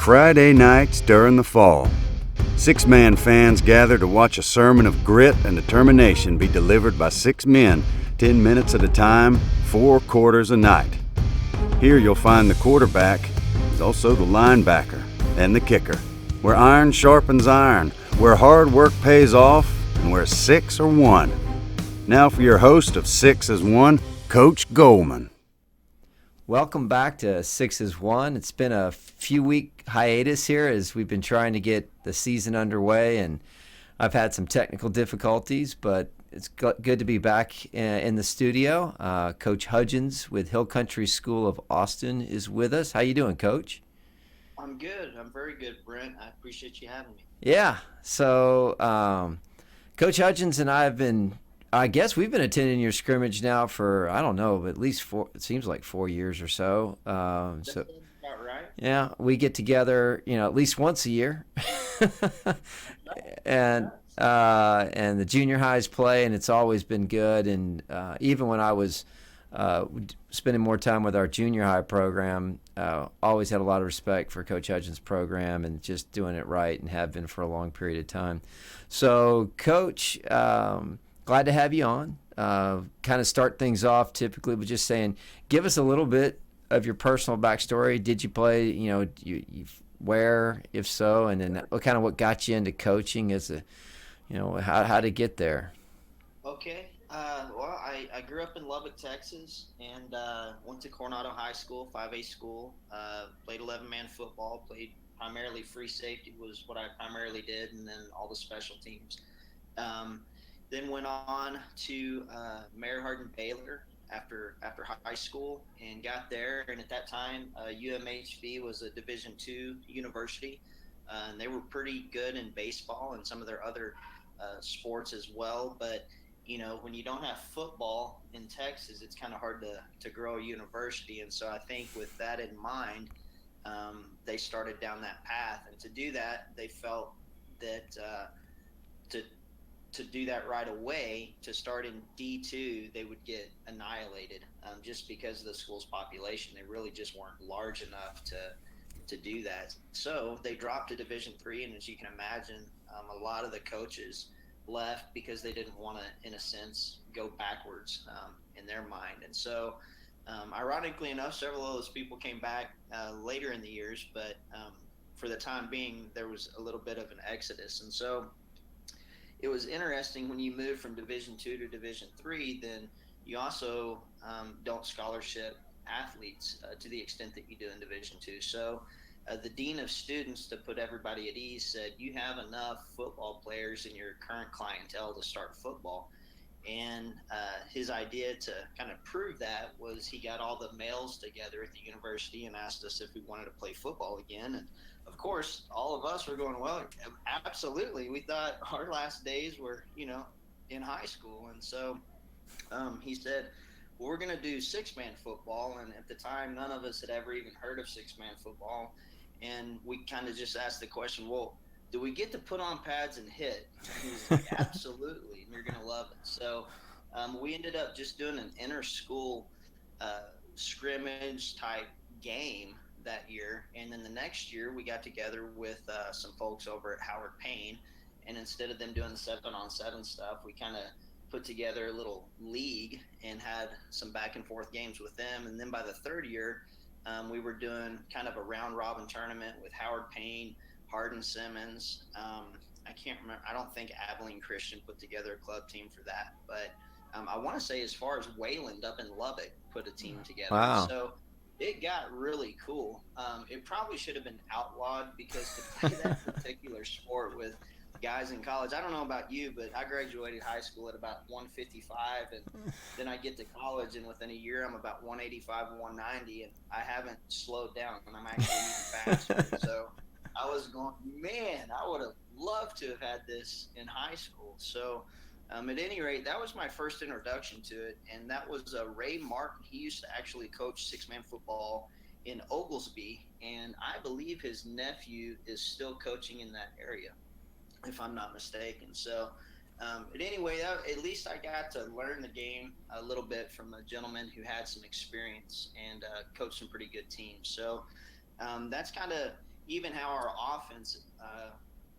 Friday nights during the fall. Six-man fans gather to watch a sermon of grit and determination be delivered by 6 men, 10 minutes at a time, 4 quarters a night. Here you'll find the quarterback, is also the linebacker, and the kicker, where iron sharpens iron, where hard work pays off, and where 6 are won. Now for your host of 6 is 1, Coach Goldman. Welcome back to 6 is 1. It's been a few-week hiatus here as we've been trying to get the season underway, and I've had some technical difficulties, but it's good to be back in the studio. Coach Hudgens with Hill Country School of Austin is with us. How you doing, Coach? I'm good. I'm very good, Brent. I appreciate you having me. Yeah. So Coach Hudgens and I guess we've been attending your scrimmage now for, I don't know, at least it seems like 4 years or so. That sounds about right. Yeah, we get together, at least once a year. and the junior highs play, and it's always been good. And even when I was spending more time with our junior high program, always had a lot of respect for Coach Hudgens' program and just doing it right, and have been for a long period of time. So, Coach, glad to have you on. Kind of start things off typically with just saying, give us a little bit of your personal backstory. Did you play, where, if so, and then what got you into coaching as how to get there? Okay. Well, I grew up in Lubbock, Texas, and went to Coronado High School, 5A school. Played 11-man football, played primarily free safety was what I primarily did, and then all the special teams. Then went on to Mary Hardin Baylor after high school, and got there. And at that time, UMHB was a Division II university, and they were pretty good in baseball and some of their other sports as well. But when you don't have football in Texas, it's kind of hard to grow a university. And so I think with that in mind, they started down that path. And to do that, they felt that to do that right away, to start in D2, they would get annihilated just because of the school's population. They really just weren't large enough to do that. So they dropped to Division III, and as you can imagine, a lot of the coaches left because they didn't want to, in a sense, go backwards in their mind. And so, ironically enough, several of those people came back later in the years, but for the time being, there was a little bit of an exodus. And so it was interesting when you move from Division II to Division III, then you also don't scholarship athletes to the extent that you do in Division II. So the dean of students, to put everybody at ease, said, you have enough football players in your current clientele to start football. And his idea to kind of prove that was he got all the males together at the university and asked us if we wanted to play football again. And of course, all of us were going, well, absolutely. We thought our last days were, in high school. And so he said, well, we're going to do 6-man football. And at the time, none of us had ever even heard of 6-man football. And we kind of just asked the question, well, do we get to put on pads and hit? And he was like, absolutely. And you're going to love it. So we ended up just doing an inter-school scrimmage type game that year. And then the next year we got together with some folks over at Howard Payne, and instead of them doing the 7-on-7 stuff, we kind of put together a little league and had some back and forth games with them. And then by the third year, we were doing kind of a round robin tournament with Howard Payne, Hardin Simmons. I can't remember. I don't think Abilene Christian put together a club team for that, but I want to say as far as Wayland up in Lubbock put a team together. Wow. So it got really cool. It probably should have been outlawed, because to play that particular sport with guys in college, I don't know about you, but I graduated high school at about 155, and then I get to college, and within a year I'm about 185 and 190, and I haven't slowed down, and I'm actually even faster. So I was going, man, I would have loved to have had this in high school. So at any rate, that was my first introduction to it, and that was Ray Martin. He used to actually coach 6-man football in Oglesby, and I believe his nephew is still coaching in that area, if I'm not mistaken. So at any way, at least I got to learn the game a little bit from a gentleman who had some experience and coached some pretty good teams. So that's kind of even how our offense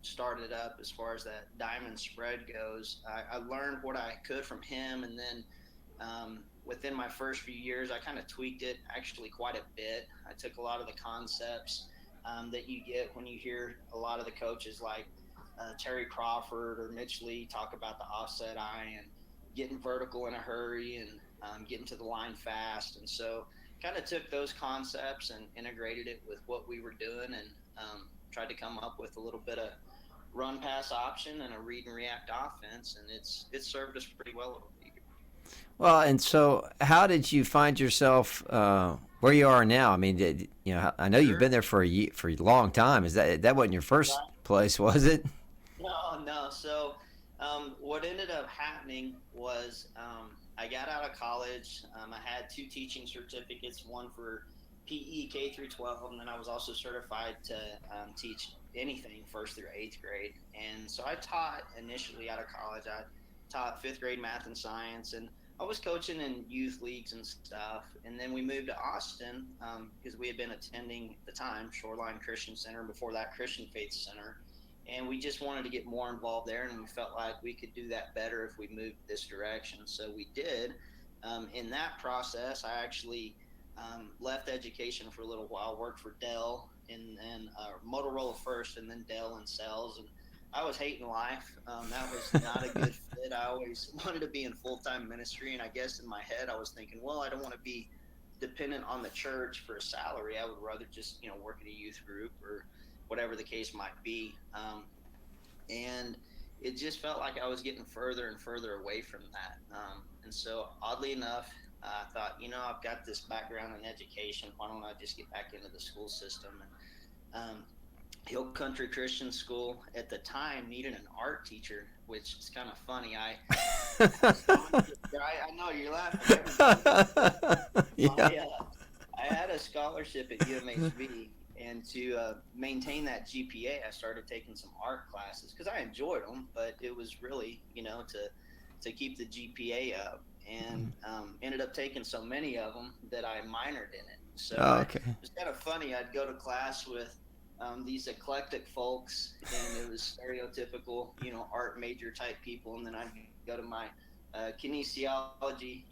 started up as far as that diamond spread goes. I learned what I could from him, and then within my first few years, I kind of tweaked it actually quite a bit. I took a lot of the concepts that you get when you hear a lot of the coaches like Terry Crawford or Mitch Lee talk about the offset eye and getting vertical in a hurry and getting to the line fast. And so kind of took those concepts and integrated it with what we were doing, and tried to come up with a little bit of run pass option and a read and react offense, and it's served us pretty well over the years. Well, and so how did you find yourself where you are now? I mean, I know you've Sure. been there for a long time. Is that wasn't your first Right. place, was it? No. So, what ended up happening was I got out of college. I had two teaching certificates, one for PE K through 12, and then I was also certified to teach anything first through eighth grade. And so I taught initially out of college. I taught fifth grade math and science, and I was coaching in youth leagues and stuff. And then we moved to Austin because we had been attending at the time Shoreline Christian Center, before that Christian Faith Center, and we just wanted to get more involved there, and we felt like we could do that better if we moved this direction. So we did. In that process, I actually left education for a little while, worked for Dell and Motorola first, and then Dell in sales. And I was hating life. That was not a good fit. I always wanted to be in full-time ministry, and I guess in my head I was thinking, well, I don't want to be dependent on the church for a salary. I would rather just work at a youth group or whatever the case might be. And it just felt like I was getting further and further away from that. And so, oddly enough, I thought, I've got this background in education. Why don't I just get back into the school system? And Hill Country Christian School at the time needed an art teacher, which is kind of funny. I know you're laughing. Yeah. I had a scholarship at UMHB, and to maintain that GPA, I started taking some art classes because I enjoyed them, but it was really, to keep the GPA up, and ended up taking so many of them that I minored in it. So Oh, okay. it was kind of funny. I'd go to class with these eclectic folks, and it was stereotypical, art major type people, and then I'd go to my kinesiology,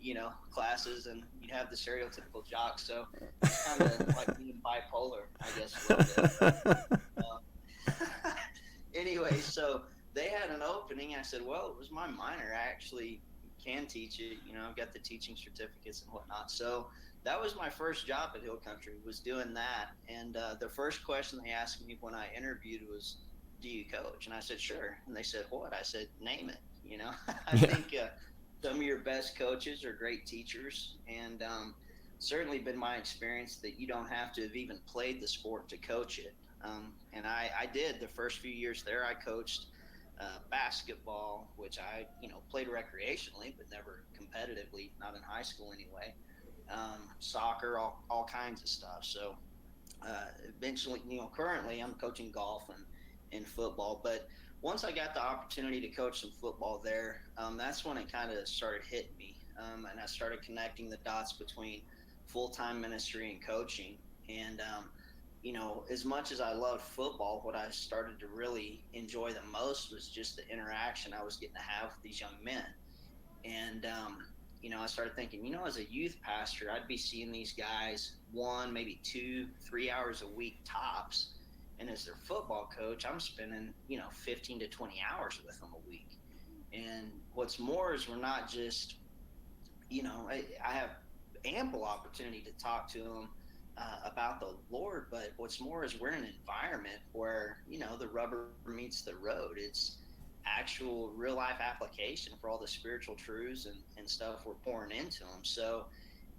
classes, and you'd have the stereotypical jocks. So it's kind of like being bipolar, I guess, a little bit. Anyway, so they had an opening. I said, well, it was my minor. I actually can teach it. I've got the teaching certificates and whatnot. So that was my first job at Hill Country, was doing that. And the first question they asked me when I interviewed was, do you coach? And I said, sure. And they said, what? I said, name it. I think some of your best coaches are great teachers, and certainly been my experience that you don't have to have even played the sport to coach it. And I did the first few years there. I coached basketball, which I played recreationally, but never competitively, not in high school anyway. Soccer, all kinds of stuff. So eventually, currently I'm coaching golf and football. But once I got the opportunity to coach some football there, that's when it kind of started hitting me. And I started connecting the dots between full-time ministry and coaching. And, as much as I loved football, what I started to really enjoy the most was just the interaction I was getting to have with these young men. And, I started thinking, as a youth pastor, I'd be seeing these guys 1, maybe 2, 3 hours a week tops. And as their football coach, I'm spending, 15 to 20 hours with them a week. And what's more is we're not just, I have ample opportunity to talk to them about the Lord, but what's more is we're in an environment where, the rubber meets the road. It's actual real life application for all the spiritual truths and stuff we're pouring into them. So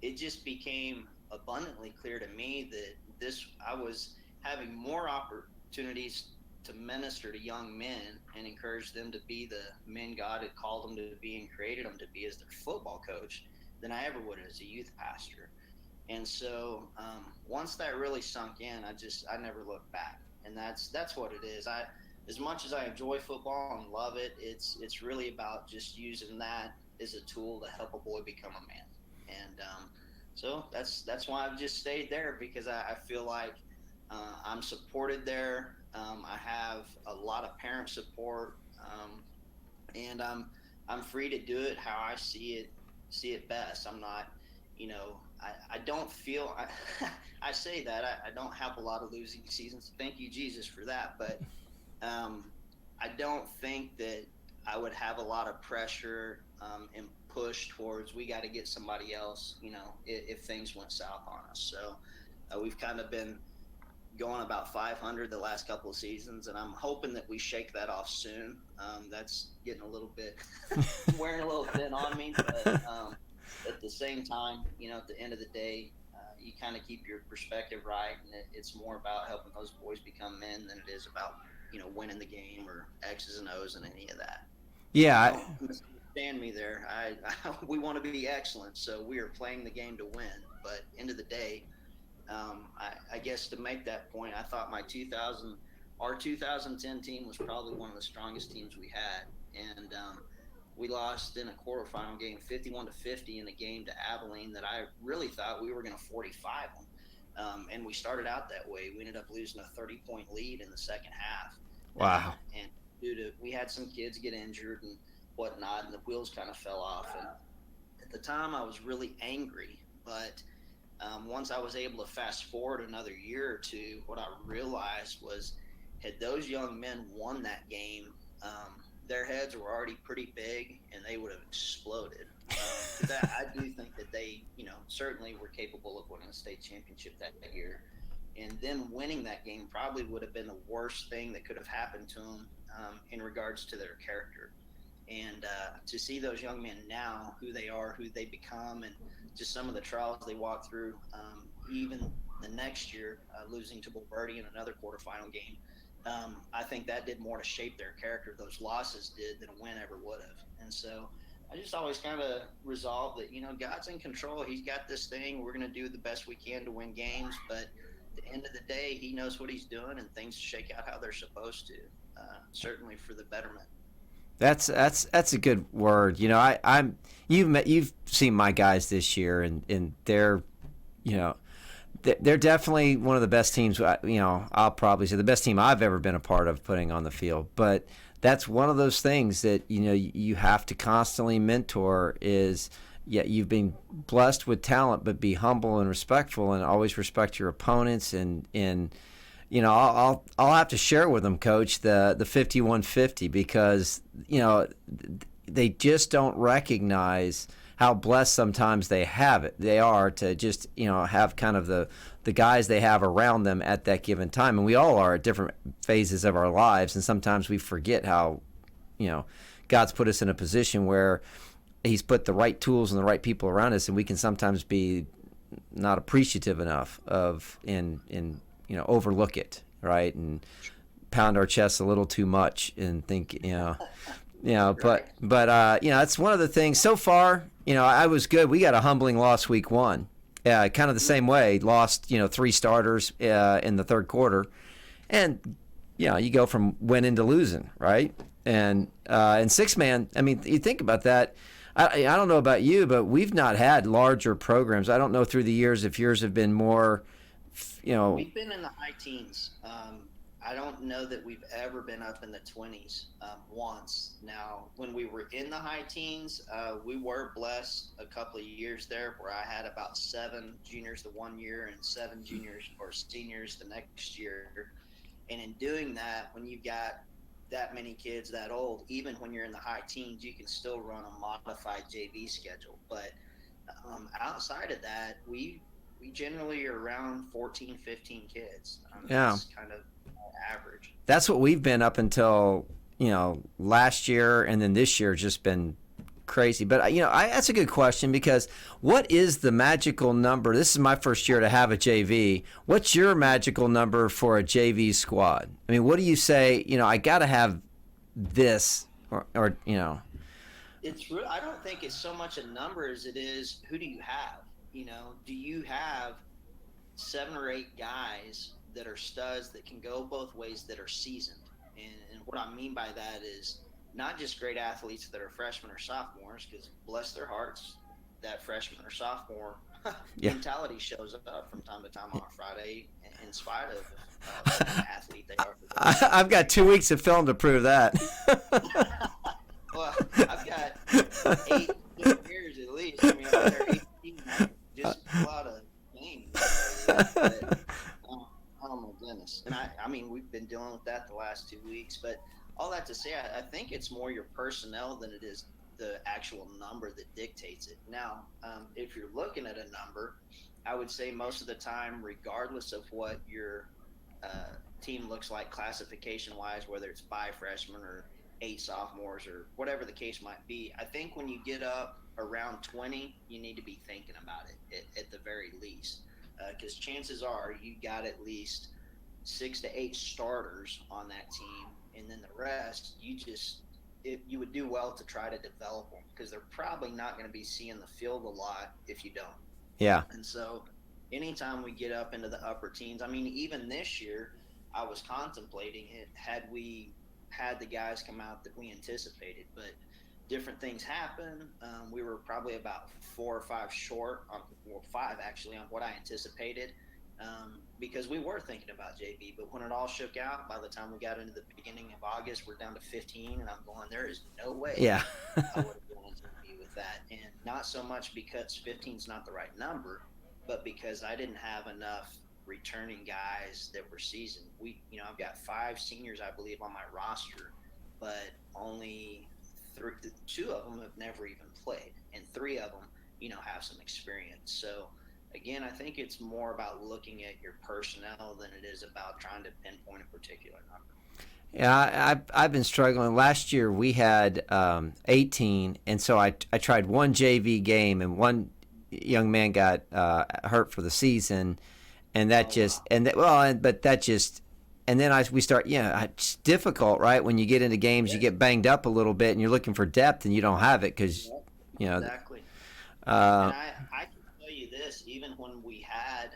it just became abundantly clear to me that I was having more opportunities to minister to young men and encourage them to be the men God had called them to be and created them to be as their football coach than I ever would as a youth pastor. And so once that really sunk in, I never looked back. And that's what it is. As much as I enjoy football and love it, it's really about just using that as a tool to help a boy become a man. And so that's why I've just stayed there, because I feel like I'm supported there. I have a lot of parent support, and I'm free to do it how I see it best. I'm not, I don't feel I say that I don't have a lot of losing seasons. Thank you, Jesus, for that. But I don't think that I would have a lot of pressure and push towards we got to get somebody else, if things went south on us. So we've kind of been going about 500 the last couple of seasons, and I'm hoping that we shake that off soon. That's getting a little bit wearing a little thin on me, but at the same time, at the end of the day, you kind of keep your perspective right, and it's more about helping those boys become men than it is about winning the game or X's and O's and any of that. Yeah. Don't misunderstand me there. We want to be excellent, so we are playing the game to win. But end of the day, I guess to make that point, I thought our 2010 team was probably one of the strongest teams we had, and we lost in a quarterfinal game, 51-50, in a game to Abilene that I really thought we were going to 45 them, and we started out that way. We ended up losing a 30-point lead in the second half. Wow. And we had some kids get injured and whatnot, and the wheels kind of fell off. And at the time, I was really angry, but once I was able to fast forward another year or two, what I realized was, had those young men won that game, their heads were already pretty big and they would have exploded. I do think that they, certainly were capable of winning a state championship that year. And then winning that game probably would have been the worst thing that could have happened to them in regards to their character. And to see those young men now, who they are, who they become, and just some of the trials they walk through, even the next year, losing to Bulverde in another quarterfinal game, I think that did more to shape their character. Those losses did than a win ever would have. And so I just always kind of resolved that, God's in control. He's got this thing. We're going to do the best we can to win games. But at the end of the day, he knows what he's doing, and things shake out how they're supposed to, certainly for the betterment. That's a good word. You've seen my guys this year, and they're definitely one of the best teams. I'll probably say the best team I've ever been a part of putting on the field. But that's one of those things that you have to constantly mentor. Is you've been blessed with talent, but be humble and respectful, and always respect your opponents. And I'll have to share with them, Coach, the 5150, because they just don't recognize how blessed sometimes they are to just have kind of the guys they have around them at that given time. And we all are at different phases of our lives, and sometimes we forget how God's put us in a position where he's put the right tools and the right people around us, and we can sometimes be not appreciative enough of overlook it, right, and pound our chests a little too much and think but it's one of the things. So far, I was good. We got a humbling loss week one, kind of the same way. Lost 3 starters in the third quarter, and you go from winning to losing, right? And six-man, I mean, you think about that. I don't know about you, but we've not had larger programs. I don't know through the years if yours have been more. We've been in the high teens. I don't know that we've ever been up in the 20s once. Now, when we were in the high teens, we were blessed a couple of years there where I had about 7 juniors the one year and 7 juniors or seniors the next year. And in doing that, when you've got that many kids that old, even when you're in the high teens, you can still run a modified JV schedule. But outside of that, we generally are around 14, 15 kids. That's kind of average. That's what we've been up until, last year, and then this year just been crazy. But, that's a good question, because what is the magical number? This is my first year to have a JV. What's your magical number for a JV squad? I mean, what do you say, I got to have this or It's real. I don't think it's so much a number as it is, who do you have? Do you have 7 or 8 guys that are studs that can go both ways, that are seasoned? And what I mean by that is not just great athletes that are freshmen or sophomores, because bless their hearts, that freshman or sophomore mentality shows up from time to time on a Friday, in spite of what kind of athlete they are. I've got 2 weeks of film to prove that. Well, I've got 18 years at least. I mean, I'm there 18. I just a lot of games. But, oh my goodness. And I mean, we've been dealing with that the last 2 weeks. But all that to say, I think it's more your personnel than it is the actual number that dictates it. Now, if you're looking at a number, I would say most of the time, regardless of what your team looks like classification-wise, whether it's 5 freshmen or 8 sophomores or whatever the case might be, I think when you get up around 20, you need to be thinking about it at the very least, because chances are you got at least 6 to 8 starters on that team, and then the rest you would do well to try to develop them, because they're probably not going to be seeing the field a lot if you don't. Yeah. And so anytime we get up into the upper teens, I mean, even this year I was contemplating it had we had the guys come out that we anticipated, but different things happen. We were probably about 4 or 5 short, 5 actually, on what I anticipated, because we were thinking about JV. But when it all shook out, by the time we got into the beginning of August, we're down to 15, and I'm going, there is no way Yeah. I would have gone JV with that. And not so much because 15 is not the right number, but because I didn't have enough returning guys that were seasoned. I've got 5 seniors, I believe, on my roster, but only 2 of them have never even played, and 3 of them, have some experience. So again, I think it's more about looking at your personnel than it is about trying to pinpoint a particular number. Yeah, I've been struggling. Last year we had 18, and so I tried one JV game, and one young man got hurt for the season, and that we start. It's difficult, right? When you get into games, you get banged up a little bit, and you're looking for depth, and you don't have it because Exactly. And I can tell you this: even when we had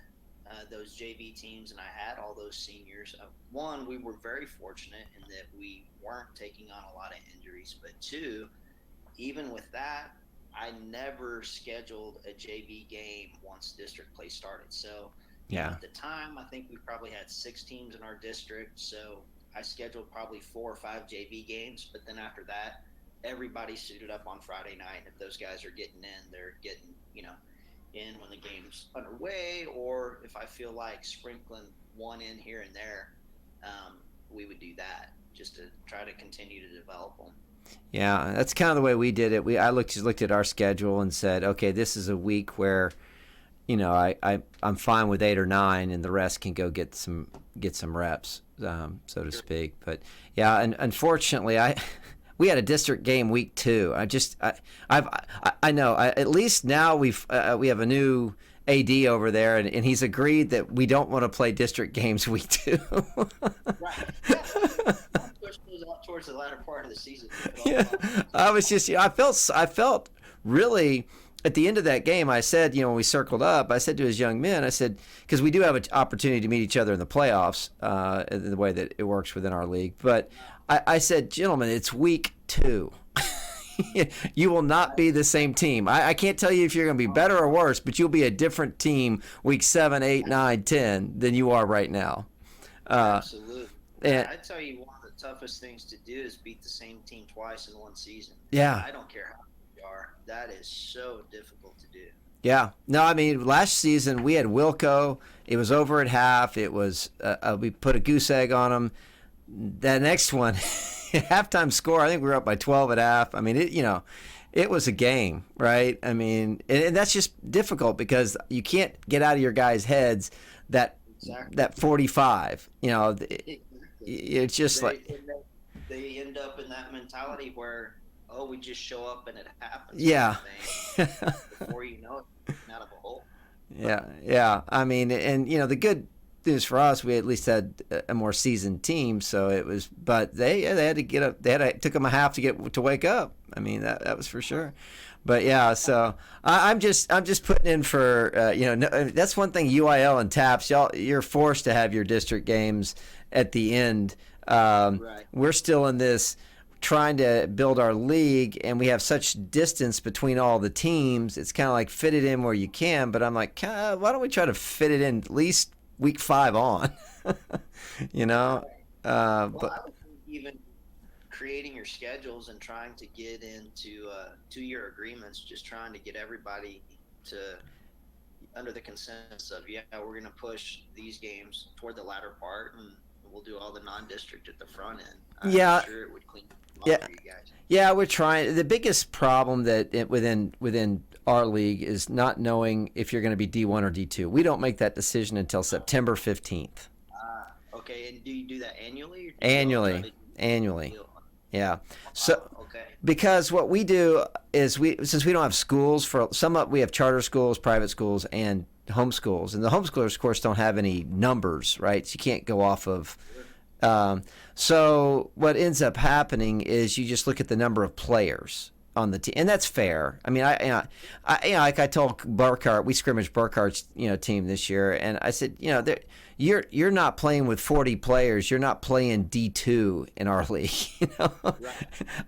those JV teams, and I had all those seniors, one, we were very fortunate in that we weren't taking on a lot of injuries. But 2, even with that, I never scheduled a JV game once district play started. So at the time, I think we probably had 6 teams in our district. So I scheduled probably 4 or 5 JV games. But then after that, everybody suited up on Friday night. And if those guys are getting in, they're getting, in when the game's underway. Or if I feel like sprinkling one in here and there, we would do that just to try to continue to develop them. Yeah, that's kind of the way we did it. I looked at our schedule and said, okay, this is a week where, I'm fine with 8 or 9, and the rest can go get some reps, so to speak. But yeah, and unfortunately, we had a district game week 2. I know. At least now we have a new AD over there, and he's agreed that we don't want to play district games week 2. Right. Yeah. Push those out towards the latter part of the season. Yeah. I felt really. At the end of that game, I said, when we circled up, I said to his young men, I said, because we do have an opportunity to meet each other in the playoffs, the way that it works within our league. But I said, gentlemen, it's week 2. You will not be the same team. I can't tell you if you're going to be better or worse, but you'll be a different team week 7, 8, 9, 10 than you are right now. Absolutely. And I tell you, one of the toughest things to do is beat the same team twice in one season. Yeah. I don't care how good you are. That is so difficult to do. Yeah. No, I mean, last season we had Wilco. It was over at half. It was we put a goose egg on them. That next one, halftime score, I think we were up by 12 at half. I mean, it was a game, right? I mean, and that's just difficult because you can't get out of your guys' heads that 45. It's just they end up in that mentality where, we just show up and it happens. Yeah. Before you know it, out of a hole. Yeah. I mean, and the good news for us, we at least had a more seasoned team, so it was. But they had to get up. It took them a half to wake up. I mean, that was for sure. But yeah, so I'm just putting in for that's one thing. UIL and TAPS, you're forced to have your district games at the end. Right. We're still in this. trying to build our league, and we have such distance between all the teams. It's kind of like fit it in where you can, but I'm like, why don't we try to fit it in at least week 5 on? You know? But I would think even creating your schedules and trying to get into 2-year agreements, just trying to get everybody to under the consensus of, we're going to push these games toward the latter part, and we'll do all the non-district at the front end. I'm sure it would clean up for you guys. Yeah, we're trying. The biggest problem that within our league is not knowing if you're going to be D1 or D2. We don't make that decision until September 15th. Okay, and do you do that annually? Annually. Yeah. So because what we do is since we don't have schools for we have charter schools, private schools, and homeschools, and the homeschoolers of course don't have any numbers, right? So you can't go off of. So what ends up happening is you just look at the number of players on the team, and that's fair. I mean, like I told Burkhart, we scrimmaged Burkhart's team this year, and I said, you're not playing with 40 players. You're not playing D2 in our league. Right.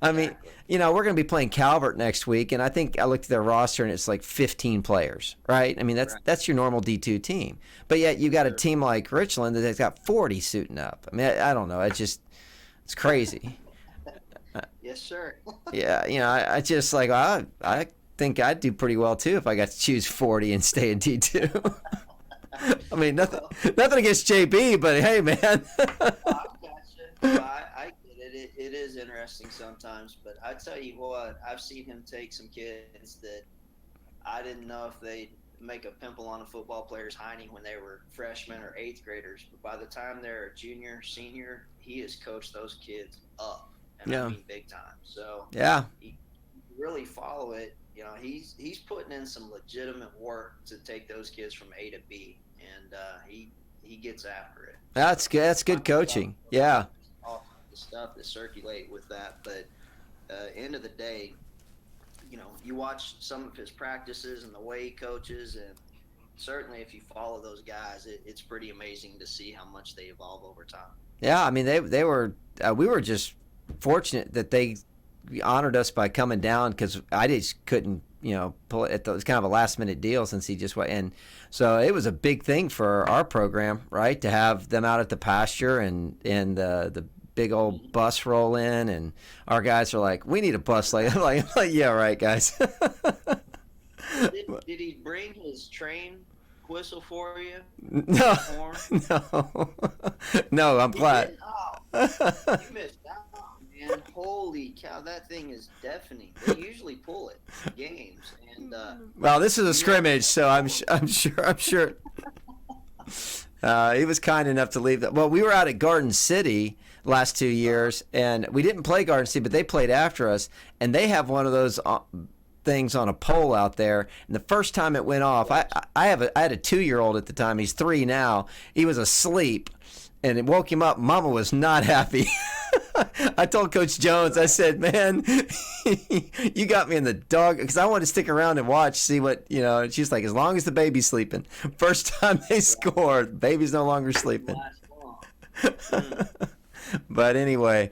I mean, we're going to be playing Calvert next week, and I think I looked at their roster and it's like 15 players, right? I mean, that's your normal D2 team, but yet you got a team like Richland that's got 40 suiting up. I mean, I don't know. It's crazy. Yes, sir. Yeah, I just like I think I'd do pretty well too if I got to choose 40 and stay in D2. I mean, nothing against JB, but hey, man. I get it. It is interesting sometimes, but I tell you what, I've seen him take some kids that I didn't know if they'd make a pimple on a football player's hiney when they were freshmen or 8th graders, but by the time they're a junior, senior, he has coached those kids up. And I mean big time. So you really follow it. He's putting in some legitimate work to take those kids from A to B, and he gets after it. That's good. That's good coaching. Yeah. All the stuff that circulate with that, but end of the day, you watch some of his practices and the way he coaches, and certainly if you follow those guys, it's pretty amazing to see how much they evolve over time. Yeah, I mean they were we were just fortunate that they honored us by coming down because I just couldn't, pull it. It was kind of a last minute deal since he just went in. So it was a big thing for our program, right, to have them out at the pasture and the big old bus roll in, and our guys are like, we need a bus like I'm like yeah, right, guys. Did he bring his train whistle for you? No, no, I'm glad. You missed out. Man, holy cow, that thing is deafening. They usually pull it in games, and well, this is a scrimmage, so I'm sure. He was kind enough to leave that. Well, we were out at Garden City last 2 years, and we didn't play Garden City, but they played after us, and they have one of those things on a pole out there. And the first time it went off, I had a 2-year-old at the time. He's 3 now. He was asleep, and it woke him up. Mama was not happy. I told Coach Jones, I said, man, you got me in the dog, because I wanted to stick around and watch, see what, and she's like, as long as the baby's sleeping. First time they scored, the baby's no longer sleeping. But anyway,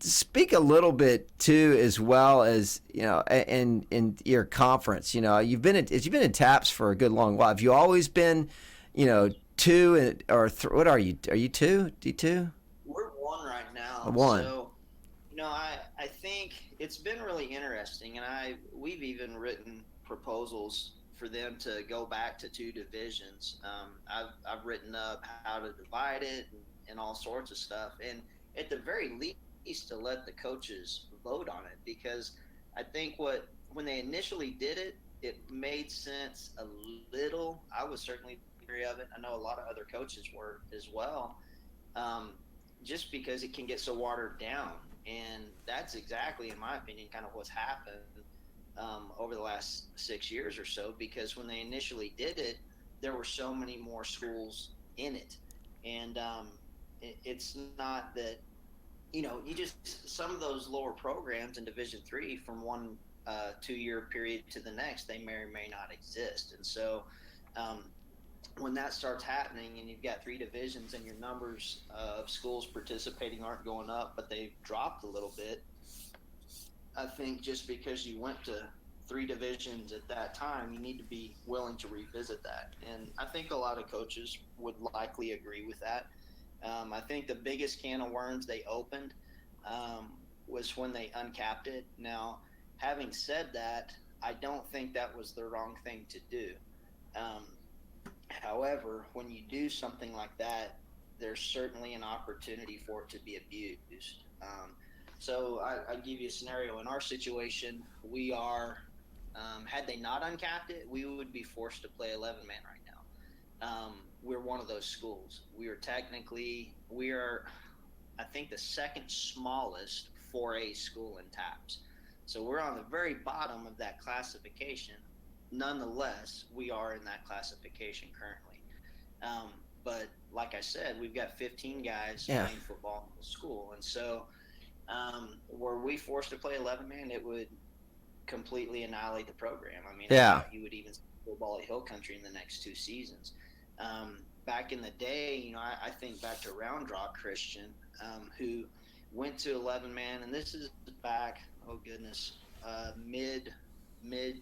speak a little bit too, as well as, in your conference, you've been in TAPS for a good long while. Have you always been, 2 or 3? What are you? Are you 2? D2? We're 1 right now. 1. So, I think it's been really interesting, and we've even written proposals for them to go back to 2 divisions. I've written up how to divide it and all sorts of stuff, and at the very least to let the coaches vote on it, because I think when they initially did it, it made sense a little. I was certainly theory of it. I know a lot of other coaches were as well, just because it can get so watered down, and that's exactly, in my opinion, kind of what's happened over the last 6 years or so, because when they initially did it, there were so many more schools in it, and it's not that you just, some of those lower programs in Division III from one 2-year period to the next, they may or may not exist. And so when that starts happening and you've got 3 divisions and your numbers of schools participating aren't going up, but they've dropped a little bit, I think just because you went to 3 divisions at that time, you need to be willing to revisit that. And I think a lot of coaches would likely agree with that. I think the biggest can of worms they opened was when they uncapped it. Now, having said that, I don't think that was the wrong thing to do. However, when you do something like that, there's certainly an opportunity for it to be abused. So I give you a scenario. In our situation, we are, had they not uncapped it, we would be forced to play 11-man right now. We're one of those schools. We are, I think, the second smallest 4A school in TAPS. So we're on the very bottom of that classification. Nonetheless, we are in that classification currently. But like I said, we've got 15 guys playing football in the school. And so were we forced to play 11-man, it would completely annihilate the program. I mean, I thought you would even see football at Hill Country in the next 2 seasons. Back in the day, you know, I think back to Round Rock Christian, who went to 11-man, and this is back, oh goodness, mid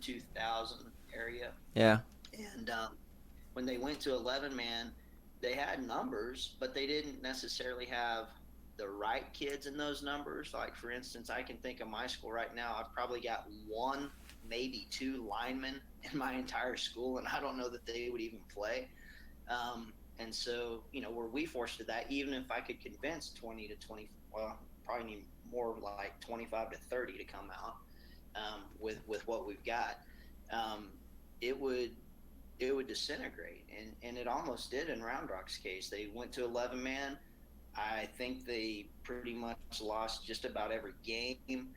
2000 area. Yeah. And when they went to 11-man, they had numbers, but they didn't necessarily have the right kids in those numbers. Like, for instance, I can think of my school right now. I've probably got 1, maybe 2 linemen in my entire school, and I don't know that they would even play. And so, you know, were we forced to that, even if I could convince 20 to 20, well, probably need more like 25 to 30 to come out with what we've got, it would disintegrate. And it almost did in Round Rock's case. They went to 11-man. I think they pretty much lost just about every game.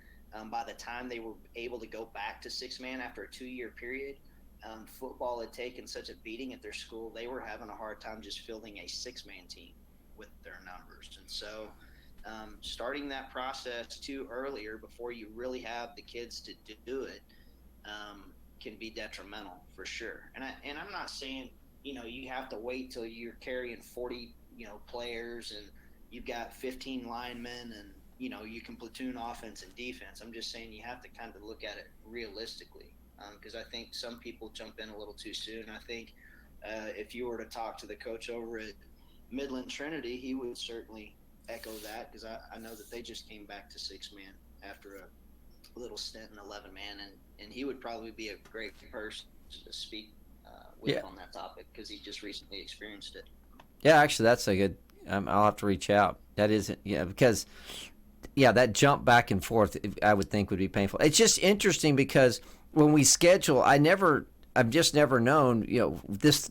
By the time they were able to go back to 6-man after a 2-year period, football had taken such a beating at their school, they were having a hard time just fielding a 6-man team with their numbers. And so starting that process too earlier before you really have the kids to do it can be detrimental for sure. And I'm not saying, you know, you have to wait till you're carrying 40, you know, players and you've got 15 linemen and, you know, you can platoon offense and defense. I'm just saying you have to kind of look at it realistically, because I think some people jump in a little too soon. I think if you were to talk to the coach over at Midland Trinity, he would certainly echo that, because I know that they just came back to 6-man after a little stint in 11-man, and he would probably be a great person to speak with on that topic, because he just recently experienced it. Yeah, actually, that's a good. I'll have to reach out. That isn't, because that jump back and forth, I would think would be painful. It's just interesting because when we schedule, I've just never known, you know, this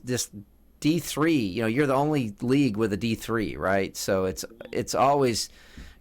D3, you know, you're the only league with a D3, right? So it's always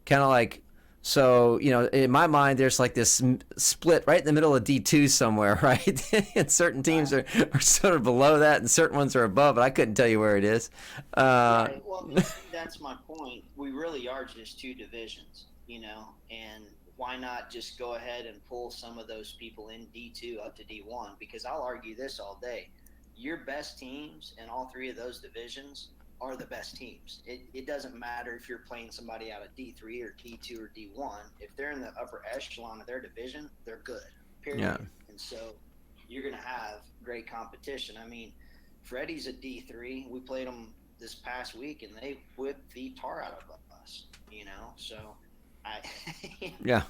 kind of like, so, you know, in my mind, there's like this split right in the middle of D2 somewhere, right? And certain teams are sort of below that and certain ones are above, but I couldn't tell you where it is. Right. Well, that's my point. We really are just 2 divisions, you know, and why not just go ahead and pull some of those people in D2 up to D1? Because I'll argue this all day. Your best teams in all 3 of those divisions are the best teams. It doesn't matter if you're playing somebody out of D3 or D2 or D1. If they're in the upper echelon of their division, they're good, period. Yeah. And so you're going to have great competition. I mean, Freddie's a D3. We played them this past week, and they whipped the tar out of us, you know. So,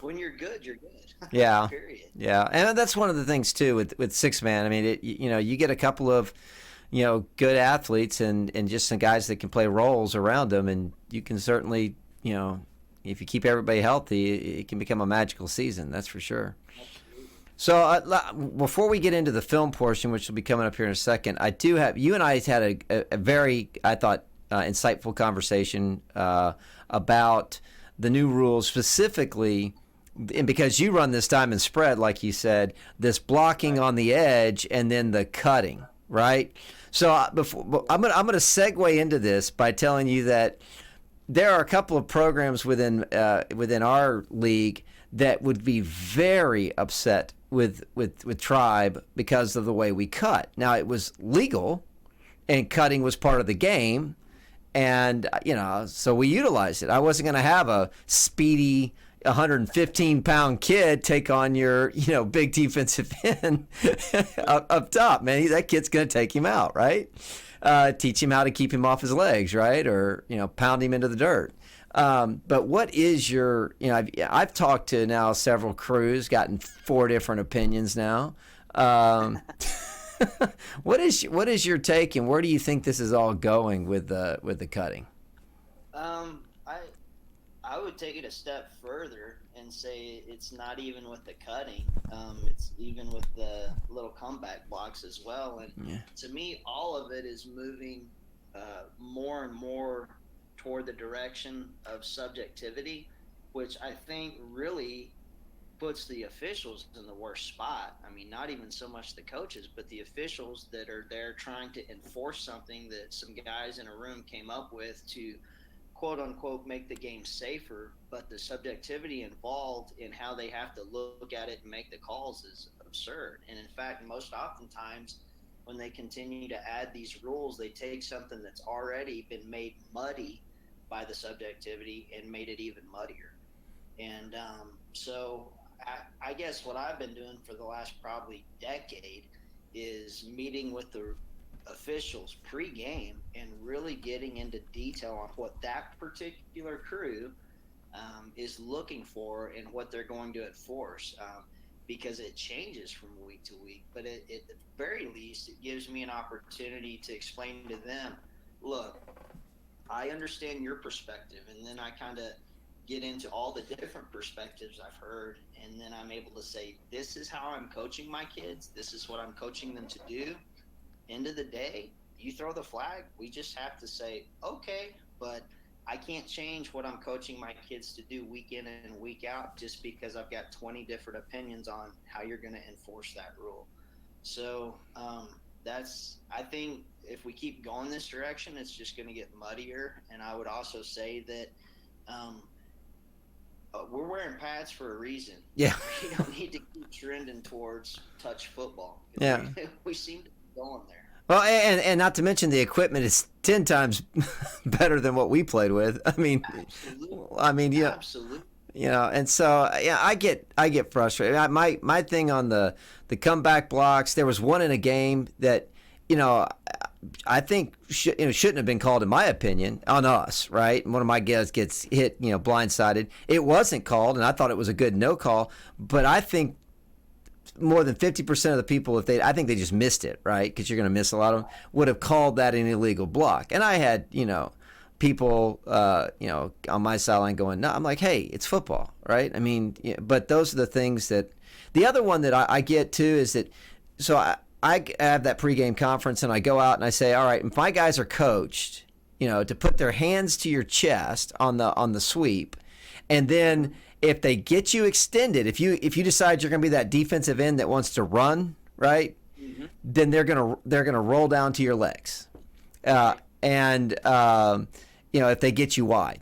when you're good, you're good. Yeah. Period. Yeah, and that's one of the things, too, with 6-man. I mean, you know, you get a couple of, you know, good athletes and just some guys that can play roles around them, and you can certainly, you know, if you keep everybody healthy, it can become a magical season. That's for sure. Absolutely. So before we get into the film portion, which will be coming up here in a second, I do have, you and I had a very, I thought, insightful conversation about the new rules, specifically, and because you run this diamond spread, like you said, this blocking on the edge and then the cutting, right? So I'm gonna segue into this by telling you that there are a couple of programs within our league that would be very upset with Tribe because of the way we cut. Now, it was legal and cutting was part of the game. And, so we utilized it. I wasn't going to have a speedy 115-pound kid take on your, big defensive end up top, man. That kid's going to take him out, right? Teach him how to keep him off his legs, right? Or, pound him into the dirt. But what is your, I've talked to now several crews, gotten 4 different opinions now. What is your take, and where do you think this is all going with the cutting? I would take it a step further and say it's not even with the cutting. It's even with the little comeback blocks as well. And to me, all of it is moving more and more toward the direction of subjectivity, which I think really puts the officials in the worst spot. I mean, not even so much the coaches, but the officials that are there trying to enforce something that some guys in a room came up with to quote unquote make the game safer, but the subjectivity involved in how they have to look at it and make the calls is absurd. And in fact, most oftentimes when they continue to add these rules, they take something that's already been made muddy by the subjectivity and made it even muddier. And so I guess what I've been doing for the last probably decade is meeting with the officials pre-game and really getting into detail on what that particular crew is looking for and what they're going to enforce, because it changes from week to week. But at the very least, it gives me an opportunity to explain to them, look, I understand your perspective, and then I kind of get into all the different perspectives I've heard, and then I'm able to say, this is how I'm coaching my kids, this is what I'm coaching them to do. End of the day, you throw the flag, we just have to say, okay, but I can't change what I'm coaching my kids to do week in and week out just because I've got 20 different opinions on how you're going to enforce that rule. So I think if we keep going this direction, it's just going to get muddier. And I would also say that we're wearing pads for a reason. Yeah. We don't need to keep trending towards touch football. Yeah. We seem to be going there. Well, and not to mention the equipment is 10 times better than what we played with. I mean, Absolutely. Absolutely. And so I get frustrated. My thing on the comeback blocks, there was one in a game that I think shouldn't have been called, in my opinion, on us, right? And one of my guys gets hit, blindsided. It wasn't called, and I thought it was a good no call. But I think more than 50% of the people, I think they just missed it, right? Because you're going to miss a lot of them, would have called that an illegal block. And I had, people, on my sideline going, no, I'm like, hey, it's football, right? I mean, but those are the things that, the other one that I get too is that, so I have that pregame conference and I go out and I say, all right, if my guys are coached, to put their hands to your chest on the sweep, and then if they get you extended, if you decide you're going to be that defensive end that wants to run, right, mm-hmm. then they're gonna roll down to your legs, and if they get you wide,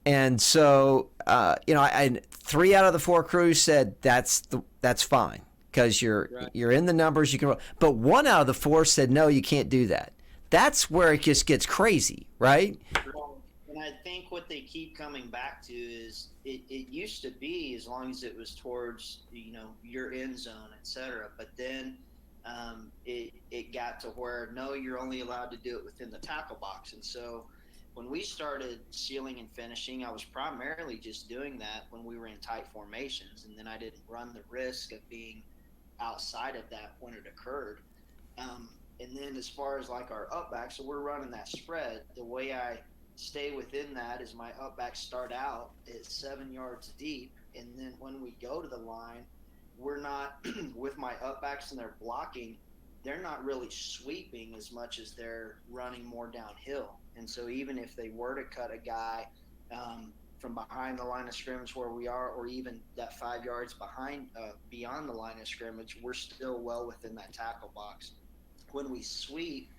and so I 3 out of the 4 crews said that's fine because you're in the numbers, you can roll. But 1 out of the 4 said no, you can't do that. That's where it just gets crazy, right? And I think what they keep coming back to is it used to be as long as it was towards your end zone, etc. But then it got to where no, you're only allowed to do it within the tackle box. And so when we started sealing and finishing, I was primarily just doing that when we were in tight formations, and then I didn't run the risk of being outside of that when it occurred. And then as far as like our upbacks, so we're running that spread. The way I stay within that is my upbacks start out at 7 yards deep, and then when we go to the line, we're not with my upbacks and they're blocking, they're not really sweeping as much as they're running more downhill. And so even if they were to cut a guy from behind the line of scrimmage where we are, or even that 5 yards behind beyond the line of scrimmage, we're still well within that tackle box. When we sweep,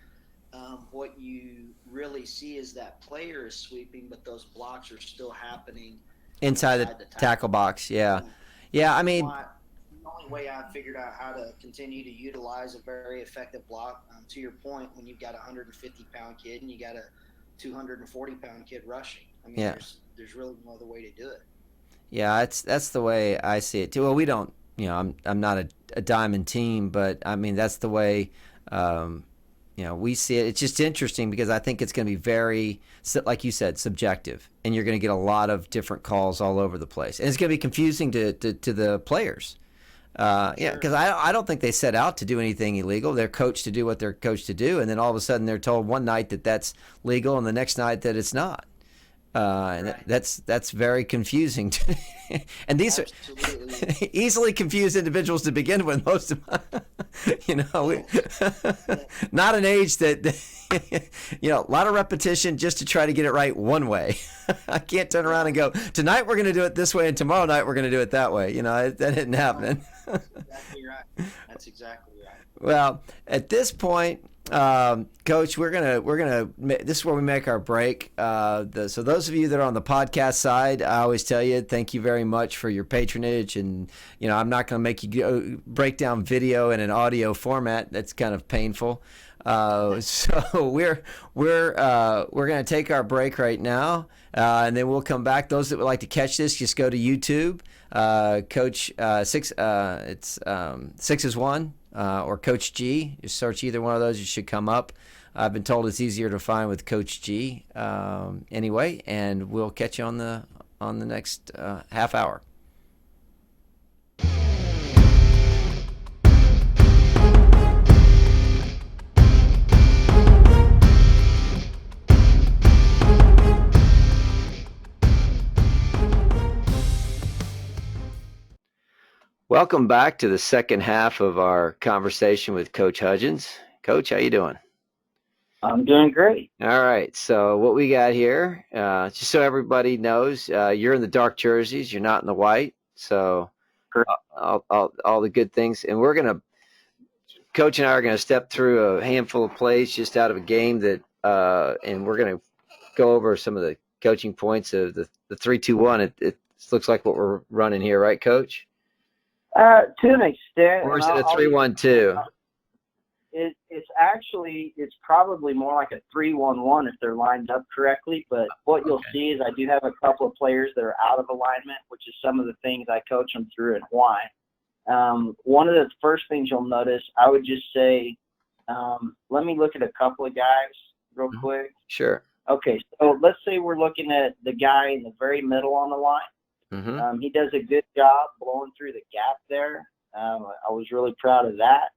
what you really see is that player is sweeping, but those blocks are still happening inside the tackle box. Yeah. I mean, the only only way I figured out how to continue to utilize a very effective block. To your point, when you've got a 150-pound kid and you got a 240-pound kid rushing, I mean, Yeah. there's really no other way to do it. Yeah, that's the way I see it too. Well, we don't, I'm not a diamond team, but I mean that's the way, we see it. It's just interesting because I think it's going to be very, like you said, subjective, and you're going to get a lot of different calls all over the place, and it's going to be confusing to the players. Yeah, because I don't think they set out to do anything illegal. They're coached to do what they're coached to do, and then all of a sudden they're told one night that that's legal, and the next night that it's not. And Right. that's very confusing. And these Absolutely. are easily confused individuals to begin with. Most of not an age that a lot of repetition just to try to get it right one way. I can't turn around and go, tonight we're going to do it this way, and tomorrow night we're going to do it that way. That isn't happening. Exactly right. That's exactly right. Well, at this point, Coach, we're gonna. This is where we make our break. So those of you that are on the podcast side, I always tell you, thank you very much for your patronage. And I'm not going to make you break down video in an audio format. That's kind of painful. So we're going to take our break right now, and then we'll come back. Those that would like to catch this, just go to YouTube, Coach SIXASONE. Or Coach G. You search either one of those, you should come up. I've been told it's easier to find with Coach G. Anyway, and we'll catch you on the next half hour. Welcome back to the second half of our conversation with Coach Hudgens. Coach, how you doing? I'm doing great. All right. So what we got here, just so everybody knows, you're in the dark jerseys. You're not in the white. So all the good things. And Coach and I are going to step through a handful of plays just out of a game that, and we're going to go over some of the coaching points of the 3-2-1. It looks like what we're running here, right, Coach? To an extent. Or is it a 3-1-2? It's probably more like a 3-1-1 if they're lined up correctly. But what you'll see is I do have a couple of players that are out of alignment, which is some of the things I coach them through and why. One of the first things you'll notice, I would just say, let me look at a couple of guys real quick. Sure. Okay, so let's say we're looking at the guy in the very middle on the line. Mm-hmm. He does a good job blowing through the gap there. I was really proud of that.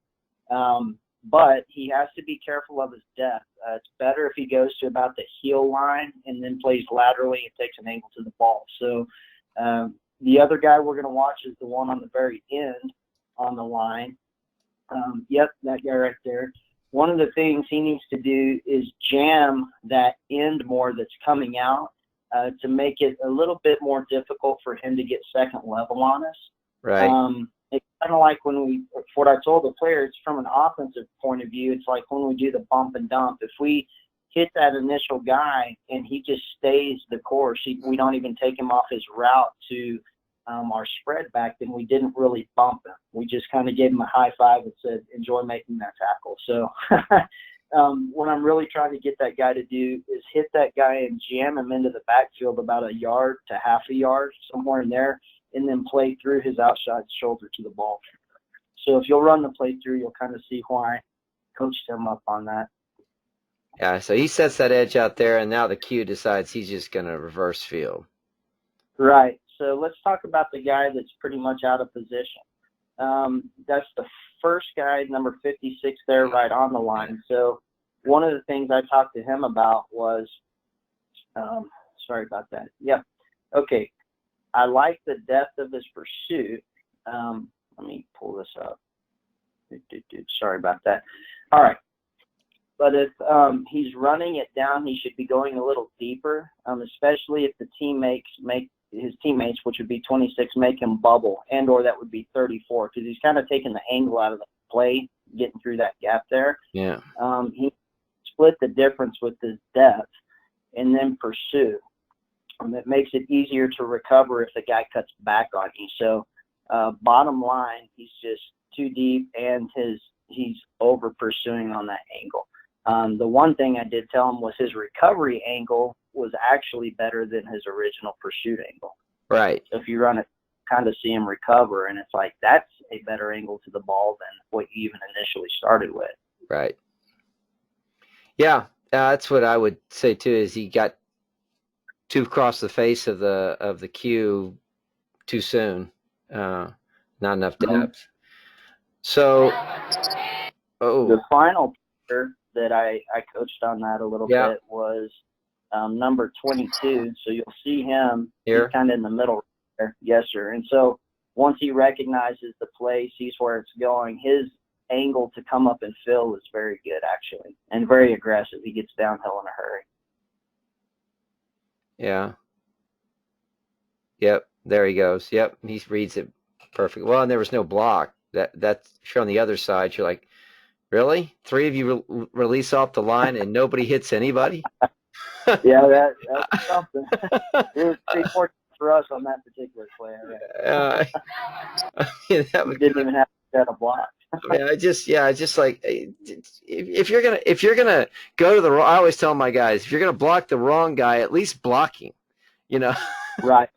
But he has to be careful of his depth. It's better if he goes to about the heel line and then plays laterally and takes an angle to the ball. So the other guy we're going to watch is the one on the very end on the line. Yep, that guy right there. One of the things he needs to do is jam that end more that's coming out. To make it a little bit more difficult for him to get second level on us. Right. It's kind of like what I told the players from an offensive point of view, it's like when we do the bump and dump. If we hit that initial guy and he just stays the course, we don't even take him off his route to our spread back, then we didn't really bump him. We just kind of gave him a high five and said, enjoy making that tackle. So what I'm really trying to get that guy to do is hit that guy and jam him into the backfield about a yard to half a yard, somewhere in there, and then play through his outside shoulder to the ball. So if you'll run the play through, you'll kind of see why I coached him up on that. Yeah, so he sets that edge out there, and now the Q decides he's just going to reverse field. Right. So let's talk about the guy that's pretty much out of position. That's the first guy, number 56 there, right on the line. So one of the things I talked to him about was, sorry about that. Yep. Okay. I like the depth of his pursuit. Let me pull this up. Sorry about that. All right. But if he's running it down, he should be going a little deeper, especially if the his teammates, which would be 26, make him bubble, and or that would be 34, because he's kind of taking the angle out of the play, getting through that gap there. Yeah. He split the difference with his depth and then pursue. It makes it easier to recover if the guy cuts back on you. So Bottom line, he's just too deep, and he's over pursuing on that angle. The one thing I did tell him was his recovery angle was actually better than his original pursuit angle. Right. So if you run it, kind of see him recover, and it's like that's a better angle to the ball than what you even initially started with. Right. Yeah, that's what I would say too. Is he got too across the face of the cue too soon? Not enough depth. So, the final player that I coached on that a little bit was number 22. So you'll see him here, he's kind of in the middle there. Yes, sir. And so once he recognizes the play, sees where it's going, his angle to come up and fill is very good, actually, and very aggressive. He gets downhill in a hurry. Yeah. Yep. There he goes. Yep. He reads it perfect. Well, and there was no block. That's if you're on the other side, you're like, really? 3 of you release off the line and nobody hits anybody? Yeah, that's something. It was pretty fortunate for us on that particular play. Right? That we didn't even have to set a block. I just like if you're gonna go to the wrong, I always tell my guys, if you're gonna block the wrong guy, at least blocking, Right.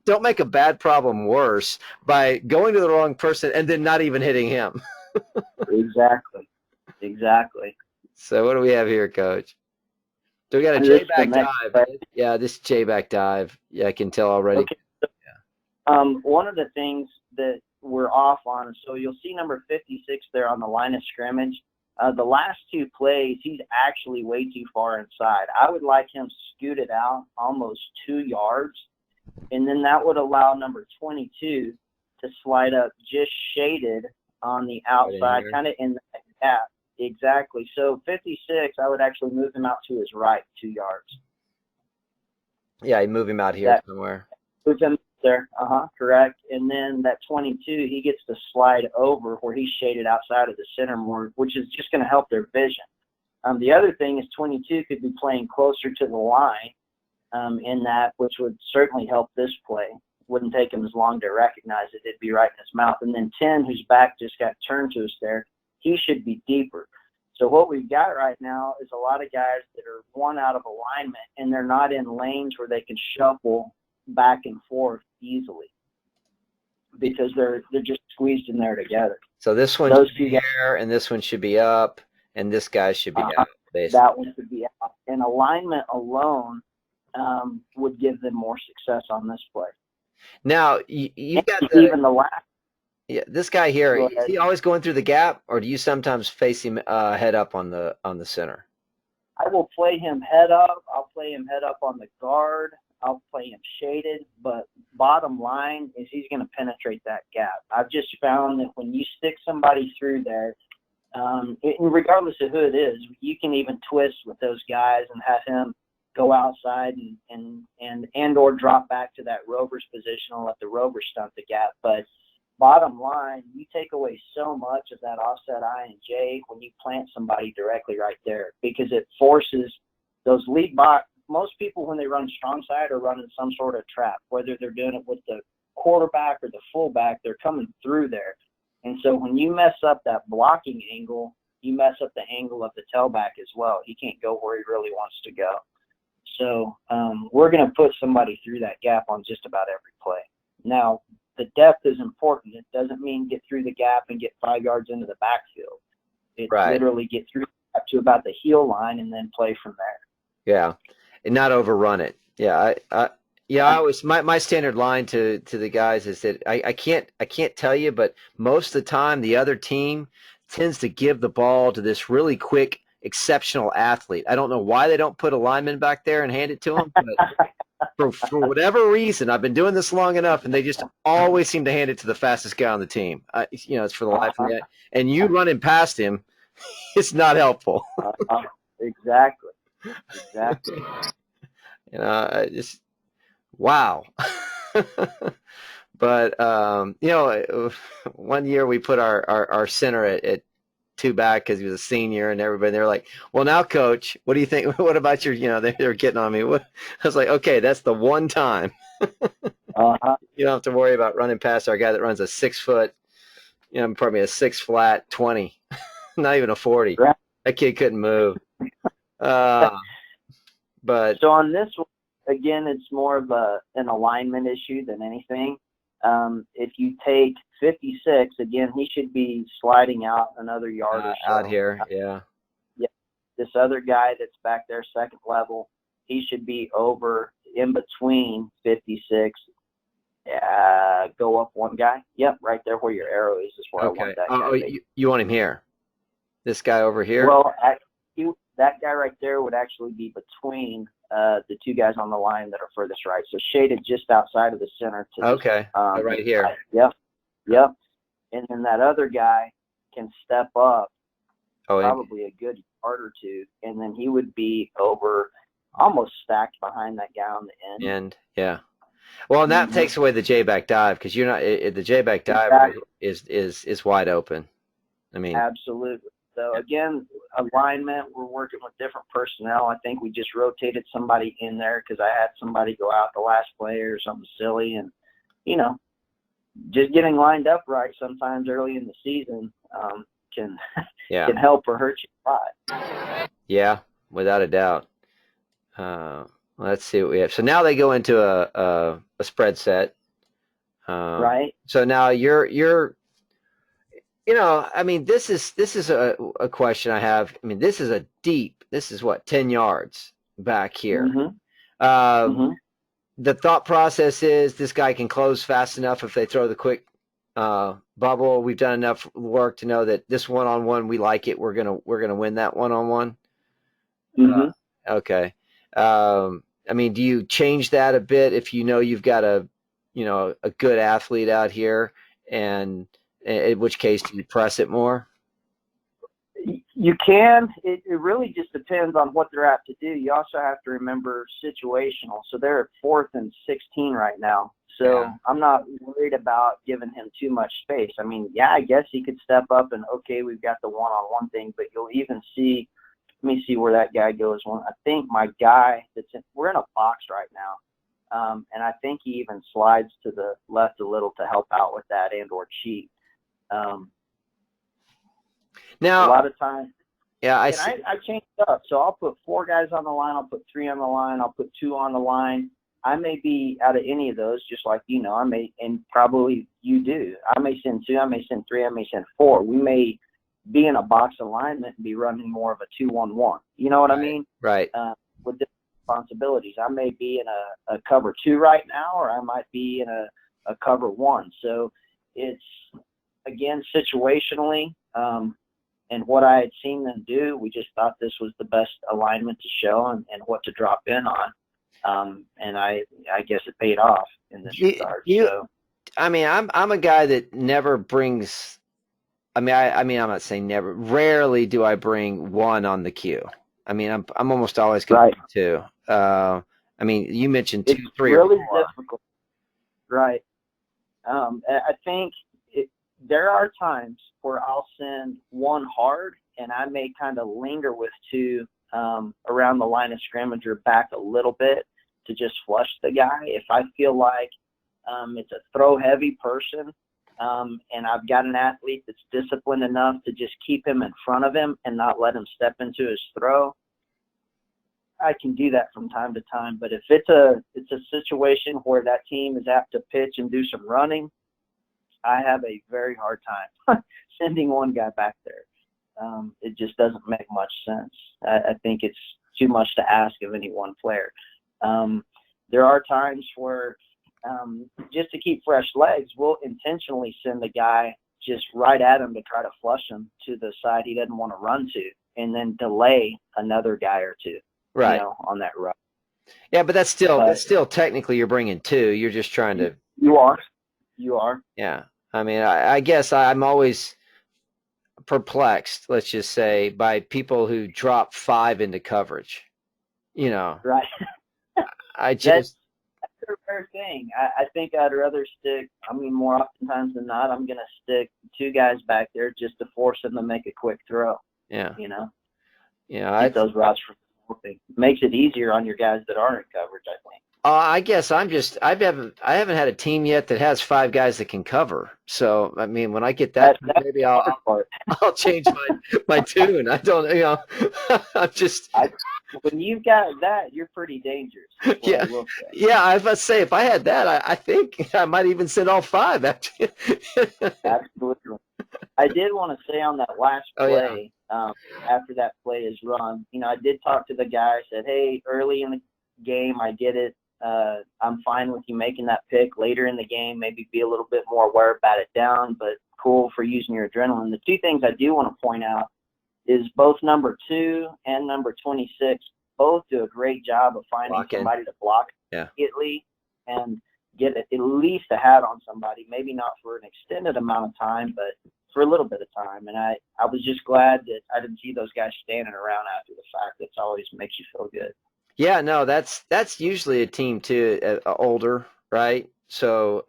don't make a bad problem worse by going to the wrong person and then not even hitting him. Exactly. So what do we have here, Coach? So we got a J-back dive. Play. Yeah, this J-back dive. Yeah, I can tell already. Okay. So, one of the things that we're off on, so you'll see number 56 there on the line of scrimmage. The last 2 plays, he's actually way too far inside. I would like him scooted out almost 2 yards, and then that would allow number 22 to slide up just shaded on the outside, kind of in that gap. Exactly. So 56, I would actually move him out to his right 2 yards. Yeah, you move him out here somewhere. Move him there. Correct. And then that 22, he gets to slide over where he's shaded outside of the center more, which is just going to help their vision. The other thing is 22 could be playing closer to the line in that, which would certainly help this play. Wouldn't take him as long to recognize it. It'd be right in his mouth. And then 10, whose back just got turned to us there, he should be deeper. So what we've got right now is a lot of guys that are one out of alignment, and they're not in lanes where they can shuffle back and forth easily because they're just squeezed in there together. So this one should be here, and this one should be up, and this guy should be out. Basically. That one should be out. And alignment alone would give them more success on this play. Now, you got even the last. Yeah, this guy here, is he always going through the gap, or do you sometimes face him head up on the center? I will play him head up. I'll play him head up on the guard. I'll play him shaded. But bottom line is he's going to penetrate that gap. I've just found that when you stick somebody through there, regardless of who it is, you can even twist with those guys and have him go outside and or drop back to that rover's position and let the rover stunt the gap. But bottom line, you take away so much of that offset I and J when you plant somebody directly right there, because it forces those lead box. Most people, when they run strong side, are running some sort of trap, whether they're doing it with the quarterback or the fullback, they're coming through there. And so when you mess up that blocking angle, you mess up the angle of the tailback as well. He can't go where he really wants to go. So we're going to put somebody through that gap on just about every play. Now, the depth is important. It doesn't mean get through the gap and get 5 yards into the backfield. It's literally get through to about the heel line and then play from there. Yeah, and not overrun it. Yeah, I always my standard line to the guys is that I can't tell you, but most of the time the other team tends to give the ball to this really quick, exceptional athlete. I don't know why they don't put a lineman back there and hand it to him, but for whatever reason, I've been doing this long enough, and they just always seem to hand it to the fastest guy on the team. It's for the life of me. And you running past him, it's not helpful. Exactly. Just wow. But one year we put our center at two back because he was a senior, and everybody they're like, "Well, now, coach, what do you think? What about your?" They're getting on me. I was like, "Okay, that's the one time you don't have to worry about running past our guy that runs a 6 foot, pardon me, a 6 flat 20, not even a 40. Right. That kid couldn't move." But so on this one, again, it's more of an alignment issue than anything. If you take 56, again, he should be sliding out another yard or so. Out here, yeah. Yeah. This other guy that's back there, second level, he should be over in between 56. Go up one guy. Yep, right there where your arrow is where I want that guy. You want him here? This guy over here? Well, that guy right there would actually be between the two guys on the line that are furthest right. So shaded just outside of the center. Right here. Yep. And then that other guy can step up probably a good yard or two, and then he would be over almost stacked behind that guy on the end. Yeah. Well, and that takes away the J-back dive because you're not the J-back dive is wide open. I mean, absolutely. So again, alignment, we're working with different personnel. I think we just rotated somebody in there because I had somebody go out the last play or something silly, and just getting lined up right sometimes early in the season can help or hurt you a lot. Yeah, without a doubt. Let's see what we have. So now they go into a spread set. Right. So now you're I mean, this is a question I have. I mean, this is what, 10 yards back here. The thought process is this guy can close fast enough if they throw the quick bubble. We've done enough work to know that this one-on-one, we like it. We're gonna win that one-on-one. Okay. I mean, do you change that a bit if you've got a good athlete out here, and in which case do you press it more? You can. It really just depends on what they're apt to do. You also have to remember situational. So they're at 4th and 16 right now. So I'm not worried about giving him too much space. I mean, I guess he could step up and, okay, we've got the one-on-one thing, but you'll even see, let me see where that guy goes. I think my guy we're in a box right now. And I think he even slides to the left a little to help out with that and or cheat. Now, a lot of times, I change it up. So I'll put 4 guys on the line. I'll put 3 on the line. I'll put 2 on the line. I may be out of any of those, just like I may, and probably you do. I may send 2. I may send 3. I may send 4. We may be in a box alignment and be running more of a 2-1-1. You know what I mean? Right. With different responsibilities, I may be in a cover 2 right now, or I might be in a cover 1. So it's again situationally. And what I had seen them do, we just thought this was the best alignment to show and what to drop in on. And I guess it paid off in this regard. I mean, I'm a guy that never brings. I mean, I'm not saying never. Rarely do I bring 1 on the queue. I mean, I'm almost always going to 2. I mean, you mentioned 2, 3, really or 4. difficult. Right. I think there are times where I'll send 1 hard, and I may kind of linger with 2 around the line of scrimmage or back a little bit to just flush the guy. If I feel like it's a throw-heavy person, and I've got an athlete that's disciplined enough to just keep him in front of him and not let him step into his throw, I can do that from time to time. But if it's a situation where that team is apt to pitch and do some running, I have a very hard time sending 1 guy back there. It just doesn't make much sense. I think it's too much to ask of any one player. There are times where just to keep fresh legs, we'll intentionally send the guy just right at him to try to flush him to the side he doesn't want to run to, and then delay another guy or 2, on that run. Yeah, but that's still technically you're bringing 2. You're just trying to. You are. Yeah. I mean, I guess I'm always perplexed, let's just say, by people who drop 5 into coverage. Right. I just. That's a rare thing. I think I'd rather stick. I mean, more oftentimes than not, I'm gonna stick 2 guys back there just to force them to make a quick throw. Yeah. You know. Yeah. Get those routes for something. Makes it easier on your guys that aren't in coverage, I think. I guess I haven't had a team yet that has 5 guys that can cover. So I mean, when I get that maybe I'll change my tune. I don't, you know, I'm just. When you've got that, you're pretty dangerous. Yeah, yeah. I was about to say, if I had that, I think I might even send all 5. Actually. Absolutely. I did want to say on that last play, after that play is run, you know, I did talk to the guy. I said, hey, early in the game, I get it. I'm fine with you making that pick. Later in the game, maybe be a little bit more aware, bat it down, but cool for using your adrenaline. The 2 things I do want to point out is both number 2 and number 26 both do a great job of finding somebody to block immediately and get at least a hat on somebody, maybe not for an extended amount of time, but for a little bit of time. And I was just glad that I didn't see those guys standing around after the fact. That's always makes you feel good. Yeah, no, that's usually a team too, older, right? So,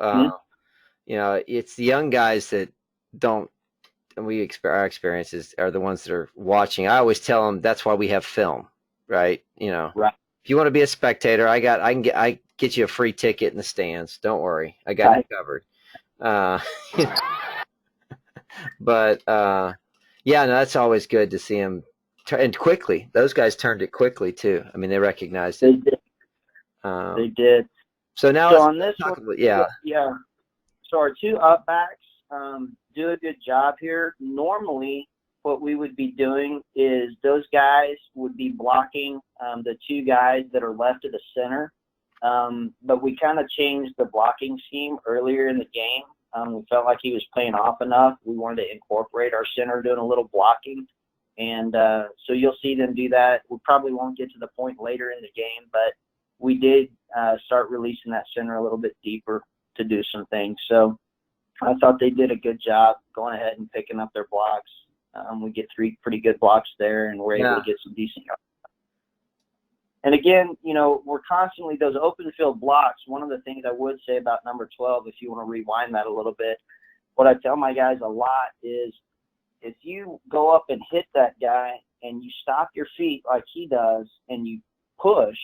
you know, it's the young guys that don't, and our experiences are the ones that are watching. I always tell them that's why we have film, right? You know, if you want to be a spectator, I get you a free ticket in the stands. Don't worry, I got you covered. But yeah, no, that's always good to see them. And quickly, those guys turned it quickly too. I mean, they recognized it. They did. So now, on this one, yeah. So our 2 upbacks do a good job here. Normally, what we would be doing is those guys would be blocking the 2 guys that are left of the center. But we kind of changed the blocking scheme earlier in the game. We felt like he was playing off enough. We wanted to incorporate our center doing a little blocking. And so you'll see them do that. We probably won't get to the point later in the game, but we did start releasing that center a little bit deeper to do some things. So I thought they did a good job going ahead and picking up their blocks. We get 3 pretty good blocks there, and we're able to get some decent yards. And again, you know, we're constantly those open field blocks. One of the things I would say about number 12, if you want to rewind that a little bit, what I tell my guys a lot is, if you go up and hit that guy and you stop your feet like he does and you push,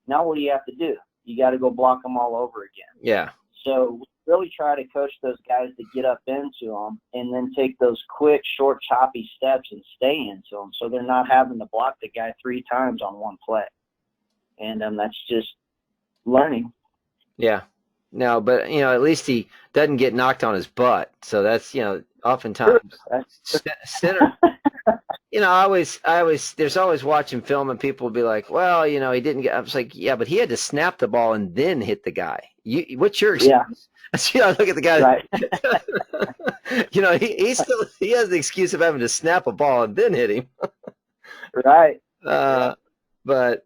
now what do you have to do? You got to go block them all over again. Yeah. So we really try to coach those guys to get up into them and then take those quick, short, choppy steps and stay into them, so they're not having to block the guy 3 times on one play. And that's just learning. Yeah. No, but, you know, at least he doesn't get knocked on his butt. So that's, you know, oftentimes center. You know, I always, there's always watching film and people will be like, well, you know, he didn't get, I was like, yeah, but he had to snap the ball and then hit the guy. What's your excuse? Yeah. You know, look at the guy. Right. You know, he has the excuse of having to snap a ball and then hit him. Right. But,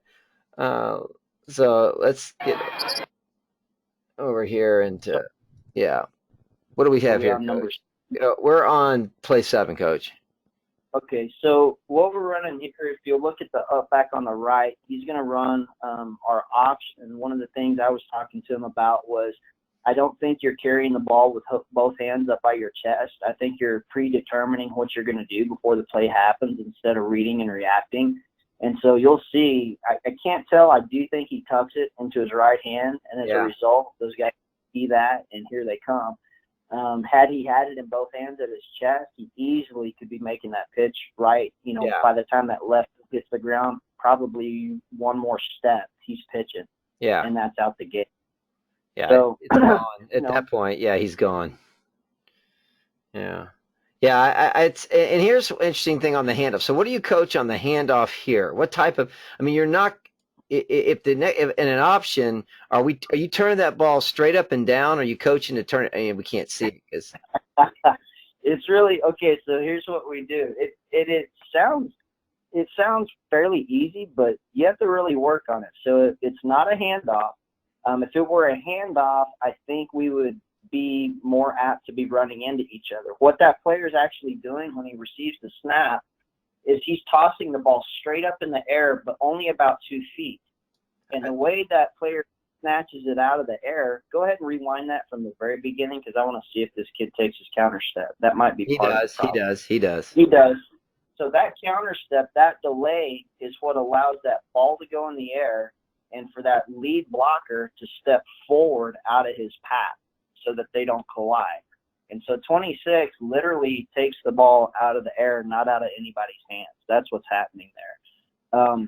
so let's get over here and what do we have here? Numbers. You know, we're on play 7, Coach. Okay, so what we're running here, if you look at the back on the right, he's going to run our option. One of the things I was talking to him about was, I don't think you're carrying the ball with both hands up by your chest. I think you're predetermining what you're going to do before the play happens instead of reading and reacting. And so you'll see, I can't tell, I do think he tucks it into his right hand, and as a result, those guys see that, and here they come. Had he had it in both hands at his chest, he easily could be making that pitch right. You know, by the time that left hits the ground, probably one more step, he's pitching. Yeah. And that's out the gate. Yeah. So, it's gone. At that point, he's gone. Yeah. Yeah. And here's an interesting thing on the handoff. So what do you coach on the handoff here? What type of, I mean, you're not, if in an option, are you turning that ball straight up and down? Or are you coaching to turn it? I mean, we can't see it because it's really okay. So here's what we do. It sounds fairly easy, but you have to really work on it. So it's not a handoff. If it were a handoff, I think we would be more apt to be running into each other. What that player is actually doing when he receives the snap is he's tossing the ball straight up in the air, but only about 2 feet. And the way that player snatches it out of the air, go ahead and rewind that from the very beginning because I want to see if this kid takes his counter step. That might be part of the problem. He does. He does. So that counter step, that delay is what allows that ball to go in the air and for that lead blocker to step forward out of his path so that they don't collide. And so 26 literally takes the ball out of the air, not out of anybody's hands. That's what's happening there.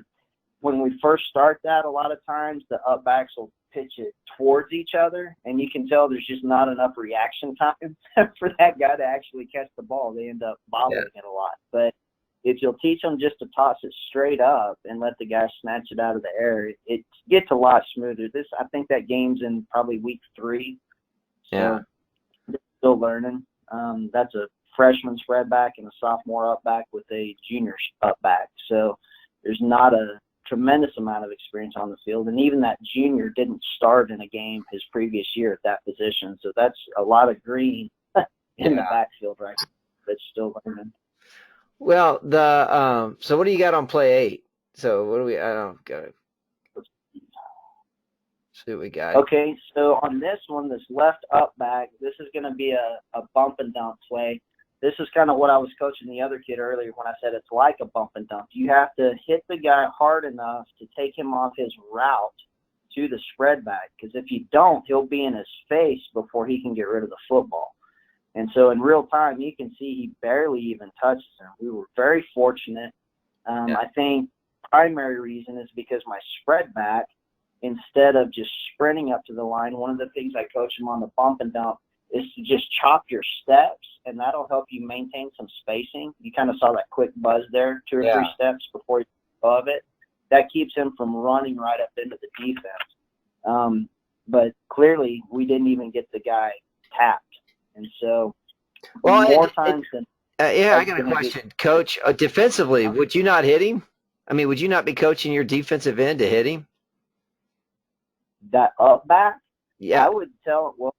When we first start that, a lot of times the up backs will pitch it towards each other, and you can tell there's just not enough reaction time for that guy to actually catch the ball. They end up bobbling it a lot. But if you'll teach them just to toss it straight up and let the guy snatch it out of the air, it gets a lot smoother. I think that game's in probably week 3. So yeah. they're still learning. That's a freshman spread back and a sophomore up back with a junior up back. So there's not a tremendous amount of experience on the field. And even that junior didn't start in a game his previous year at that position. So that's a lot of green in the backfield right now that's still learning. Well, so what do you got on play 8? So what do we? I don't got it. See what we got. Okay, so on this one, this left up back, this is going to be a bump and dump play. This is kind of what I was coaching the other kid earlier when I said it's like a bump and dump. You have to hit the guy hard enough to take him off his route to the spread back, because if you don't, he'll be in his face before he can get rid of the football. And so in real time, you can see he barely even touches him. We were very fortunate. I think primary reason is because my spread back, instead of just sprinting up to the line, one of the things I coach him on the bump and dump is to just chop your steps, and that'll help you maintain some spacing. You kind of saw that quick buzz there, 2 or 3 steps before you go above it. That keeps him from running right up into the defense. But clearly, we didn't even get the guy tapped. And so more times than I got a question. Coach, defensively, would you not hit him? I mean, would you not be coaching your defensive end to hit him? That up back? Yeah. I would tell, well,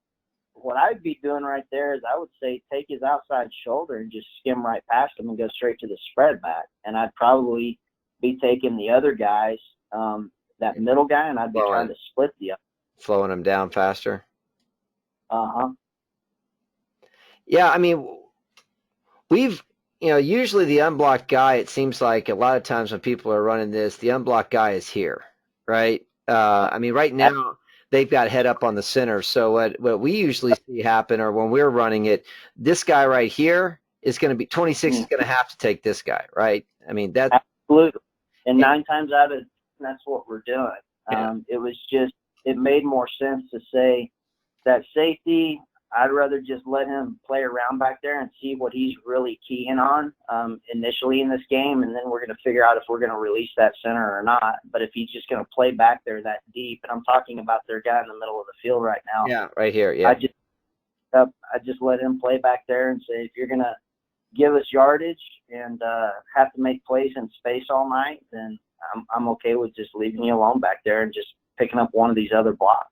what I'd be doing right there is I would say take his outside shoulder and just skim right past him and go straight to the spread back. And I'd probably be taking the other guys, that middle guy, and I'd be trying to split the up. Slowing him down faster? Uh-huh. Yeah, I mean, usually the unblocked guy, it seems like a lot of times when people are running this, the unblocked guy is here, right? I mean, right now they've got head up on the center. So what we usually see happen, or when we're running it, this guy right here is going to be 26 is going to have to take this guy, right? I mean, that's absolutely. And 9 times out of 10, that's what we're doing. It made more sense to say that safety, I'd rather just let him play around back there and see what he's really keying on initially in this game, and then we're going to figure out if we're going to release that center or not. But if he's just going to play back there that deep, and I'm talking about their guy in the middle of the field right now. Yeah, right here, yeah. I just let him play back there and say, if you're going to give us yardage and have to make plays in space all night, then I'm okay with just leaving you alone back there and just picking up one of these other blocks.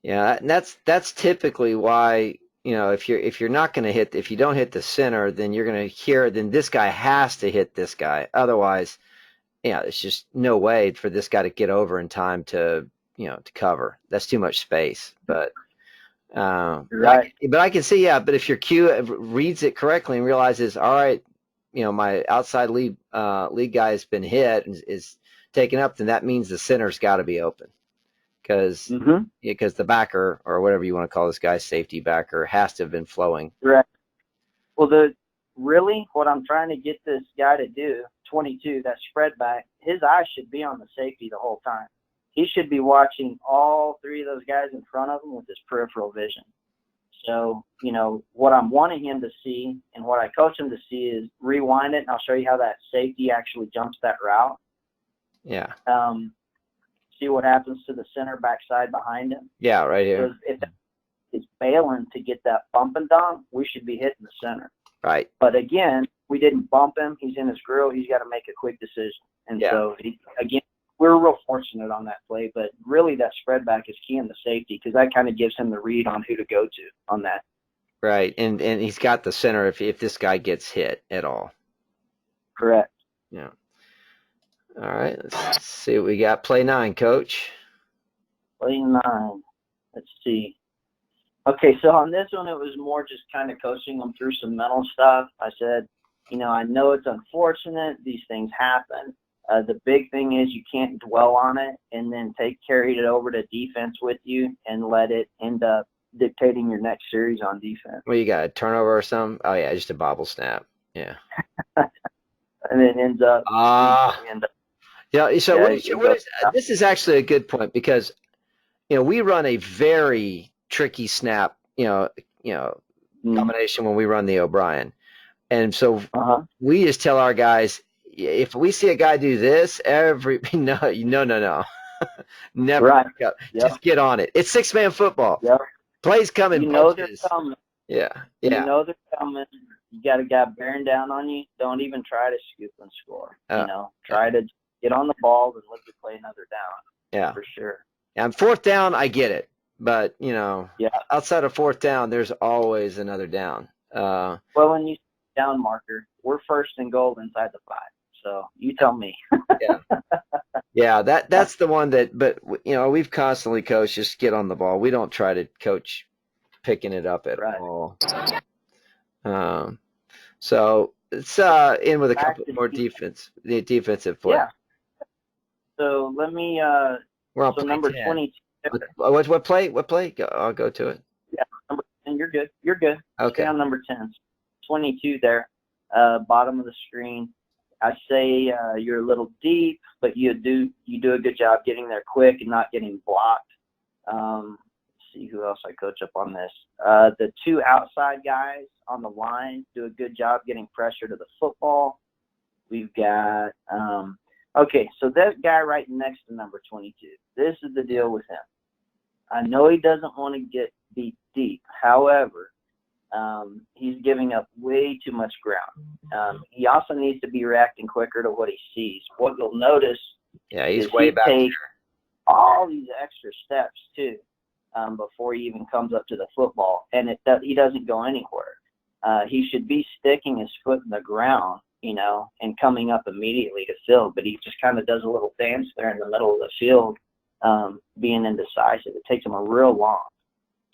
Yeah, and that's typically why, if you're not going to hit, if you don't hit the center, then you're going to then this guy has to hit this guy. Otherwise, there's just no way for this guy to get over in time to cover. That's too much space. But right. But I can see, but if your Q reads it correctly and realizes, all right, my outside lead guy has been hit and is taken up, then that means the center's got to be open. Because the backer, or whatever you want to call this guy, safety backer, has to have been flowing. Right. Well, what I'm trying to get this guy to do, 22, that spread back, his eyes should be on the safety the whole time. He should be watching all 3 of those guys in front of him with his peripheral vision. So, what I'm wanting him to see and what I coach him to see is rewind it, and I'll show you how that safety actually jumps that route. Yeah. See what happens to the center backside behind him. Yeah, right here. Because if it's bailing to get that bump and dump, we should be hitting the center. Right. But again, we didn't bump him. He's in his grill. He's got to make a quick decision. And so, we're real fortunate on that play. But really, that spread back is key in the safety because that kind of gives him the read on who to go to on that. Right. And he's got the center if this guy gets hit at all. Correct. Yeah. All right, let's see what we got. Play 9, Coach. Play 9. Let's see. Okay, so on this one, it was more just kind of coaching them through some mental stuff. I said, I know it's unfortunate. These things happen. The big thing is you can't dwell on it and then carry it over to defense with you and let it end up dictating your next series on defense. Well, you got a turnover or something? Oh, yeah, just a bobble snap. Yeah. And it ends up. Yeah. So this is actually a good point because, we run a very tricky snap, combination when we run the O'Brien. And so we just tell our guys, if we see a guy do this, no. Never back up. Yep. Just get on it. It's 6-man football. Yep. Plays coming. They're coming. Yeah. They're coming. You got a guy bearing down on you. Don't even try to scoop and score. Try to get on the ball and live to play another down. Yeah. For sure. And 4th down, I get it. But, outside of 4th down, there's always another down. Well, when you down marker, we're 1st and goal inside the 5. So you tell me. Yeah, that's the one but we've constantly coached just get on the ball. We don't try to coach picking it up at all. So it's in with a couple more defensive play. Yeah. So let me we're on so number 22. What play? I'll go to it. Yeah, number 10. You're good. Okay. Stay on number 10. 22 there, bottom of the screen. I say you're a little deep, but you do a good job getting there quick and not getting blocked. Let's see who else I coach up on this. The 2 outside guys on the line do a good job getting pressure to the football. We've got okay, so that guy right next to number 22. This is the deal with him. I know he doesn't want to get beat deep. However, he's giving up way too much ground. He also needs to be reacting quicker to what he sees. What you'll notice he's way back here. All these extra steps, too, before he even comes up to the football, and he doesn't go anywhere. He should be sticking his foot in the ground, and coming up immediately to field, but he just kind of does a little dance there in the middle of the field, being indecisive. It takes him a real long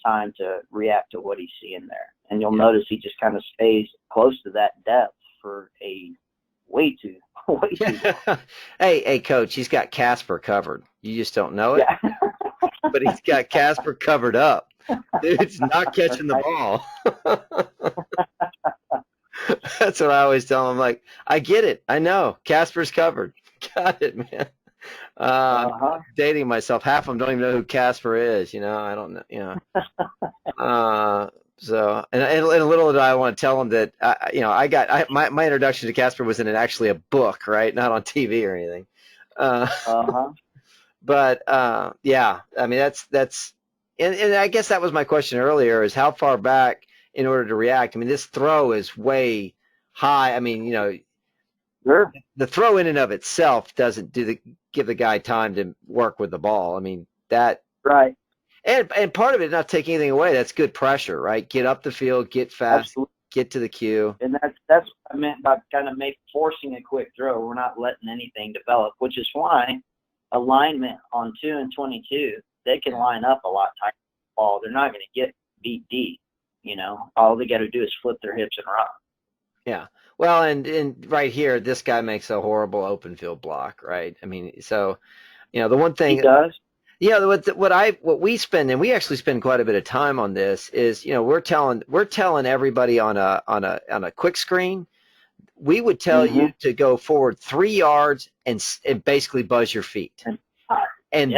time to react to what he's seeing there. And you'll notice he just kind of stays close to that depth for a way too. Hey, Coach, he's got Casper covered. You just don't know it. Yeah. But he's got Casper covered up. Dude's not catching the ball. That's what I always tell him. Like, I get it. I know. Casper's covered. Got it, man. Dating myself. Half of them don't even know who Casper is. I don't know. So, and a little did I want to tell them that, my introduction to Casper was in actually a book, right? Not on TV or anything. But yeah, I mean, that's, and I guess that was my question earlier is how far back in order to react. I mean, this throw is way high. I mean, sure. The throw in and of itself doesn't give the guy time to work with the ball. I mean, that. Right. And part of it, not taking anything away, that's good pressure, right? Get up the field, get fast, Absolutely. Get to the cue. And that's what I meant by kind of forcing a quick throw. We're not letting anything develop, which is why alignment on 2 and 22, they can line up a lot tighter with the ball. They're not going to get beat deep, All they got to do is flip their hips and run. Yeah. Well, and right here, this guy makes a horrible open field block, right? I mean, so, the one thing. He does. Yeah, what we spend, and we actually spend quite a bit of time on this, is we're telling everybody on a quick screen, we would tell you to go forward 3 yards and basically buzz your feet, and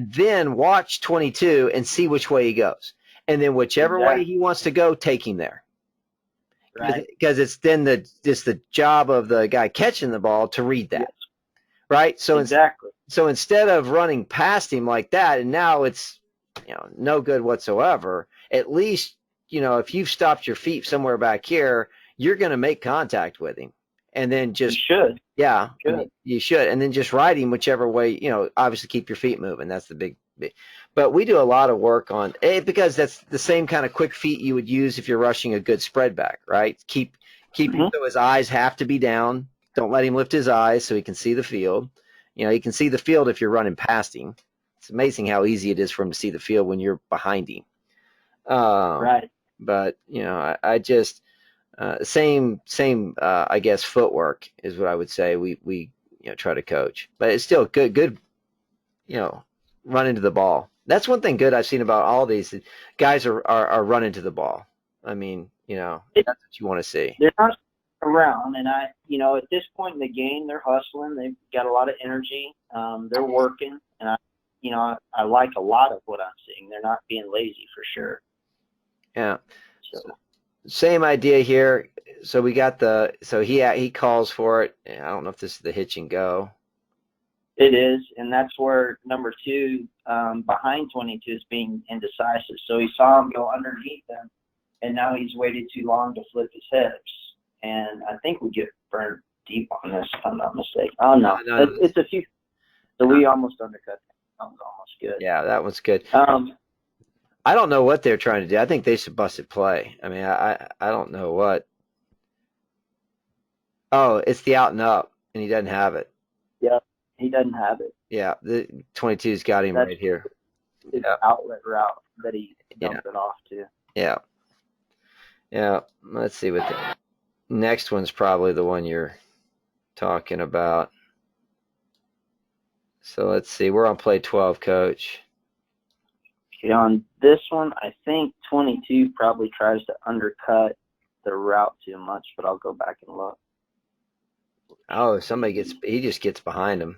then watch 22 and see which way he goes, and then whichever way he wants to go, take him there, right? Because it's then the job of the guy catching the ball to read that. Yes. Right. So exactly. So instead of running past him like that, and now it's no good whatsoever. At least if you've stopped your feet somewhere back here, you're going to make contact with him, and then just you should. Yeah, you should, and then just ride him whichever way. Obviously keep your feet moving. That's the big. But we do a lot of work on it because that's the same kind of quick feet you would use if you're rushing a good spread back, right? Keep him so his eyes have to be down. Don't let him lift his eyes so he can see the field. He can see the field if you're running past him. it's amazing how easy it is for him to see the field when you're behind him. Right. But I just same I guess footwork is what I would say we try to coach, but it's still good running to the ball. That's one thing good I've seen about all these guys are running to the ball. I mean, that's what you want to see. They're not around, and at this point in the game, they're hustling. They've got a lot of energy. They're working, and I like a lot of what I'm seeing. They're not being lazy for sure. Yeah. So same idea here. So we got he calls for it. I don't know if this is the hitch and go. it is, and that's where number 2 behind 22 is being indecisive. So he saw him go underneath him, and now he's waited too long to flip his hips. And I think we get burned deep on this, if I'm not mistaken. Oh, no. It's a few. So we almost undercut. That was almost good. Yeah, that one's good. I don't know what they're trying to do. I think they should bust it play. I mean, I don't know what. Oh, it's the out and up, and he doesn't have it. Yeah, he doesn't have it. Yeah, the 22's got him right here. His outlet route that he dumped it off to. Yeah. Yeah, let's see what the next one's probably the one you're talking about. So let's see. We're on play 12, Coach. Okay, on this one, I think 22 probably tries to undercut the route too much, but I'll go back and look. Oh, he just gets behind him.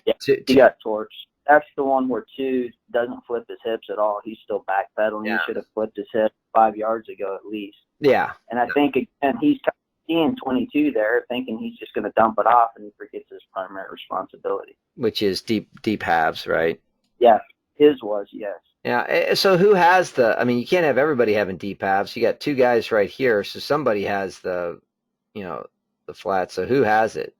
Yeah, he got torched. That's the one where 2 doesn't flip his hips at all. He's still backpedaling. Yeah. He should have flipped his hip 5 yards ago at least. Yeah. And I think, again, he's seeing 22 there, thinking he's just going to dump it off, and he forgets his primary responsibility. Which is deep halves, right? Yeah, his was, yes. Yeah, so who has you can't have everybody having deep halves. You got 2 guys right here, so somebody has the flat. So who has it?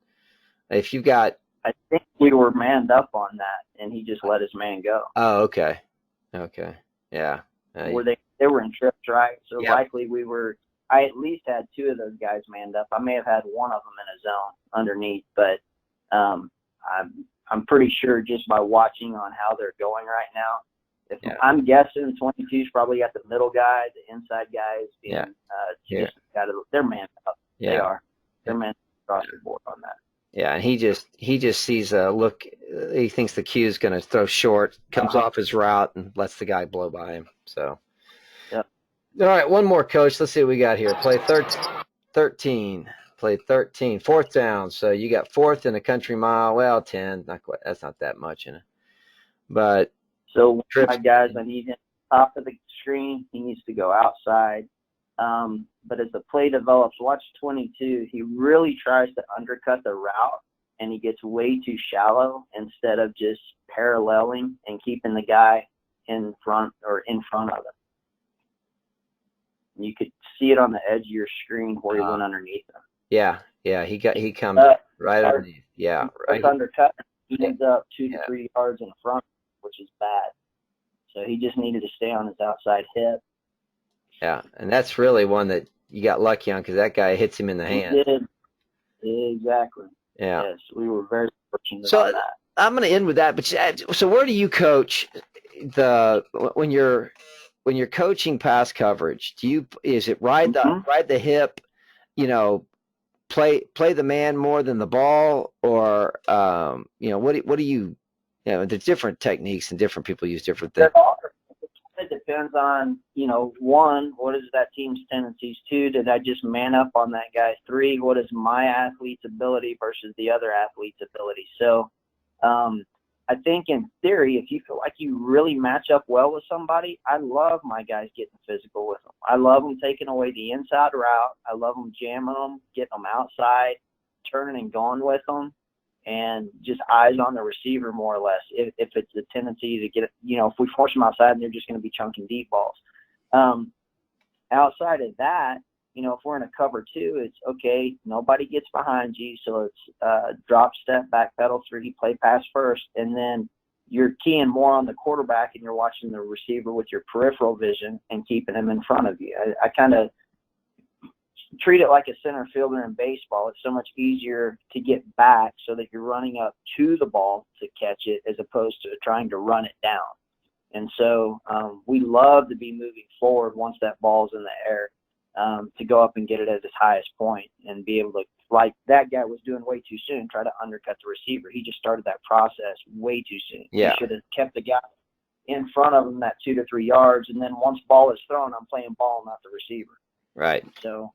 If you've got... I think we were manned up on that, and he just let his man go. Oh, okay. Okay, yeah. Where they were in trips, right? So likely I at least had 2 of those guys manned up. I may have had one of them in a zone underneath, but I'm pretty sure just by watching on how they're going right now, I'm guessing 22's probably got the middle guy, the inside guys being they're manned up. Yeah. They are. They're manned across the board on that. Yeah, and he just sees a look. He thinks the cue's going to throw short, comes off his route, and lets the guy blow by him. So, yeah. All right, one more, Coach. Let's see what we got here. Play 13. Play 13. 4th down. So you got 4th in a country mile. Well, 10. Not quite. That's not that much in it. But so my guys, I need him top of the screen. He needs to go outside. But as the play develops, watch 22. He really tries to undercut the route, and he gets way too shallow instead of just paralleling and keeping the guy in front of him. You could see it on the edge of your screen where he went underneath him. Yeah, he comes right underneath. Yeah, right. Undercut. He ends up 2 to 3 yards in front, which is bad. So he just needed to stay on his outside hip. Yeah, and that's really one that you got lucky on because that guy hits him in the hand. He did. Exactly. Yeah. Yes, we were very fortunate So on that. I'm going to end with that. But so where do you coach when you're coaching pass coverage? Is it ride the hip? Play the man more than the ball, or what do you? There's different techniques and different people use different things. It depends on, 1, what is that team's tendencies? 2, did I just man up on that guy? 3, what is my athlete's ability versus the other athlete's ability? So I think in theory, if you feel like you really match up well with somebody, I love my guys getting physical with them. I love them taking away the inside route. I love them jamming them, getting them outside, turning and going with them. And just eyes on the receiver more or less. If it's a tendency to get, if we force them outside, and they're just going to be chunking deep balls. Outside of that, if we're in a cover 2, it's okay. Nobody gets behind you, so it's drop, step, back, pedal, 3, play, pass first, and then you're keying more on the quarterback, and you're watching the receiver with your peripheral vision and keeping him in front of you. I kind of treat it like a center fielder in baseball. It's so much easier to get back so that you're running up to the ball to catch it as opposed to trying to run it down. And so we love to be moving forward once that ball's in the air, to go up and get it at its highest point and be able to, like that guy was doing way too soon, try to undercut the receiver. He just started that process way too soon. Yeah. He should have kept the guy in front of him that 2 to 3 yards, and then once ball is thrown, I'm playing ball, not the receiver. Right. So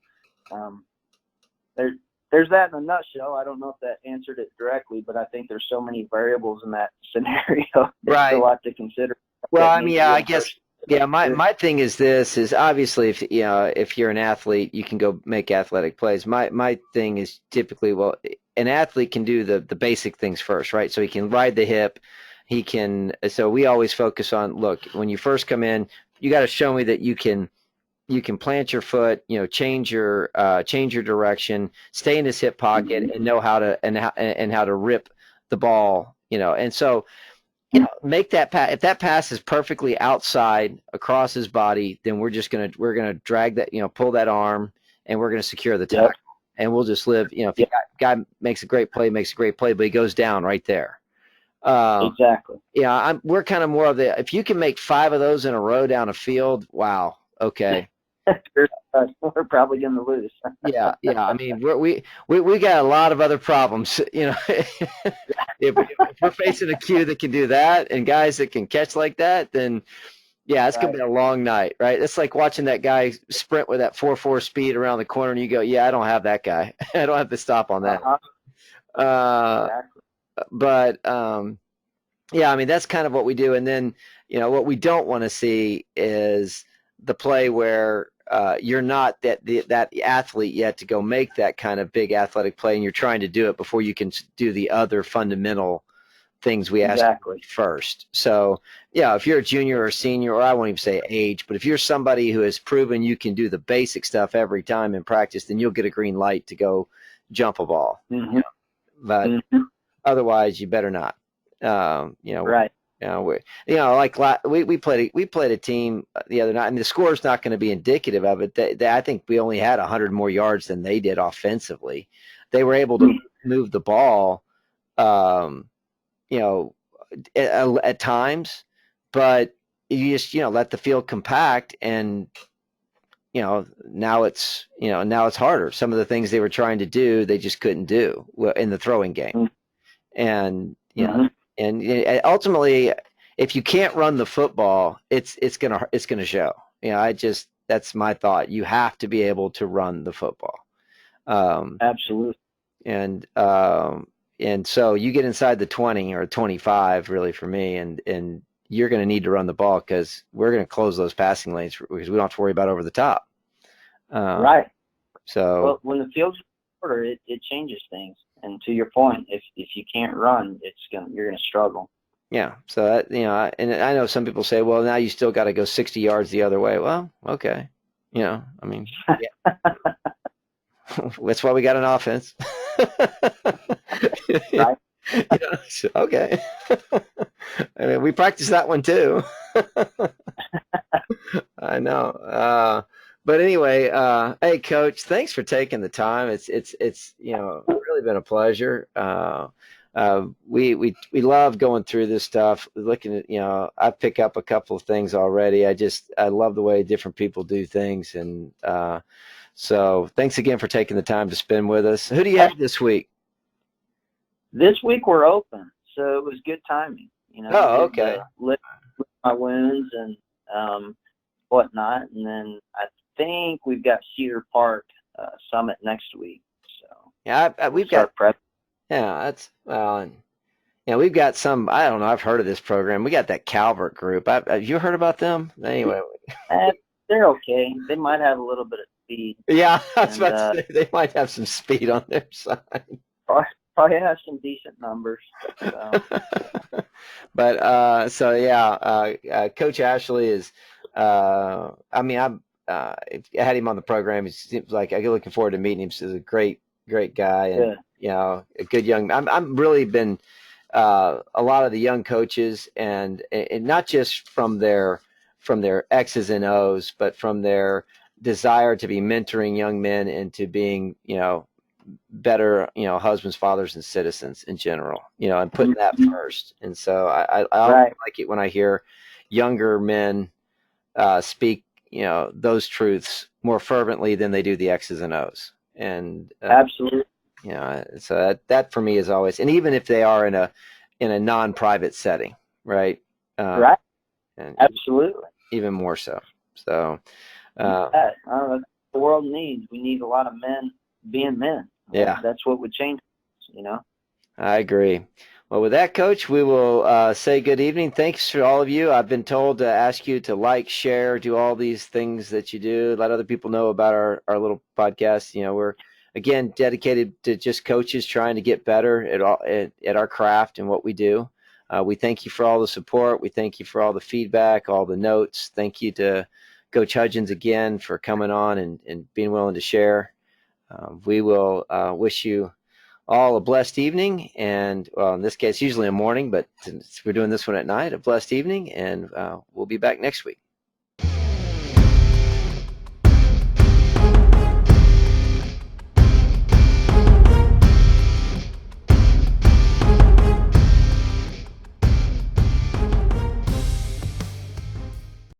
there's that in a nutshell. I don't know if that answered it directly, but I think there's so many variables in that scenario. There's Right. a lot to consider. Well, I mean, yeah, I guess, yeah, my thing is this, is obviously if you're an athlete, you can go make athletic plays. My thing is typically, well, an athlete can do the basic things first, right? So he can ride the hip. So we always focus on, look, when you first come in, you got to show me that you can plant your foot, change your direction, stay in his hip pocket, and know how to rip the ball, and so, make that pass. If that pass is perfectly outside across his body, then we're gonna drag that, pull that arm, and we're gonna secure the tackle, and we'll just live. If the guy makes a great play, but he goes down right there. Exactly. Yeah, we're kind of more of the, if you can make 5 of those in a row down a field, wow, okay. We're probably going to lose. Yeah. I mean, we got a lot of other problems. If we're facing a Q that can do that and guys that can catch like that, then yeah, it's gonna be a long night, right? It's like watching that guy sprint with that 4.4 speed around the corner, and you go, yeah, I don't have that guy. I don't have to stop on that. Exactly. But yeah, I mean, that's kind of what we do. And then, what we don't want to see is the play where you're not that athlete yet to go make that kind of big athletic play, and you're trying to do it before you can do the other fundamental things we ask you first. So, yeah, if you're a junior or a senior, or I won't even say age, but if you're somebody who has proven you can do the basic stuff every time in practice, then you'll get a green light to go jump a ball. Mm-hmm. But otherwise, you better not. Right. We played a team the other night, and the score's not going to be indicative of it. I think we only had 100 more yards than they did offensively. They were able to move the ball, at times, but you just let the field compact, and now it's harder. Some of the things they were trying to do, they just couldn't do in the throwing game, and and ultimately, if you can't run the football, it's gonna show. That's my thought. You have to be able to run the football. Absolutely. And so you get inside the 20 or 25, really, for me, and you're going to need to run the ball, because we're going to close those passing lanes, because we don't have to worry about over the top. Right. So when the field's shorter, it changes things. And to your point, if you can't run, you're gonna struggle. Yeah. So that, and I know some people say, well, now you still got to go 60 yards the other way. Well, okay. I mean, yeah. That's why we got an offense. Right. Okay. I mean, we practice that one too. I know. But anyway, hey, Coach, thanks for taking the time. It's really been a pleasure. We love going through this stuff, looking at, I pick up a couple of things already. I love the way different people do things. And so thanks again for taking the time to spend with us. Who do you have this week? This week we're open, so it was good timing. Oh, okay. Lick my wounds and whatnot, and then I think we've got Cedar Park Summit next week. So yeah, we've got prep. Yeah, that's we've got some. I don't know. I've heard of this program. We got that Calvert group. Have you heard about them? Anyway, they're okay. They might have a little bit of speed. Yeah, I was about to say, they might have some speed on their side. Probably have some decent numbers. But so yeah, Coach Ashley is. I mean, I had him on the program. He seems like I'm looking forward to meeting him. He's a great guy, and a good young. I'm really been a lot of the young coaches, and not just from their X's and O's, but from their desire to be mentoring young men into being, better, husbands, fathers, and citizens in general, and putting that first. And so I always like it when I hear younger men speak, those truths more fervently than they do the X's and O's. And absolutely, so that for me is always, and even if they are in a non-private setting, right? Right. And Absolutely. Even more so. So, the world needs. We need a lot of men being men. Yeah. That's what would change, I agree. Well, with that, Coach, we will say good evening. Thanks to all of you. I've been told to ask you to like, share, do all these things that you do. Let other people know about our little podcast. We're, again, dedicated to just coaches trying to get better at our craft and what we do. We thank you for all the support. We thank you for all the feedback, all the notes. Thank you to Coach Hudgens again for coming on and being willing to share. We will wish you all a blessed evening, and well, in this case, usually a morning, but since we're doing this one at night, a blessed evening, and we'll be back next week.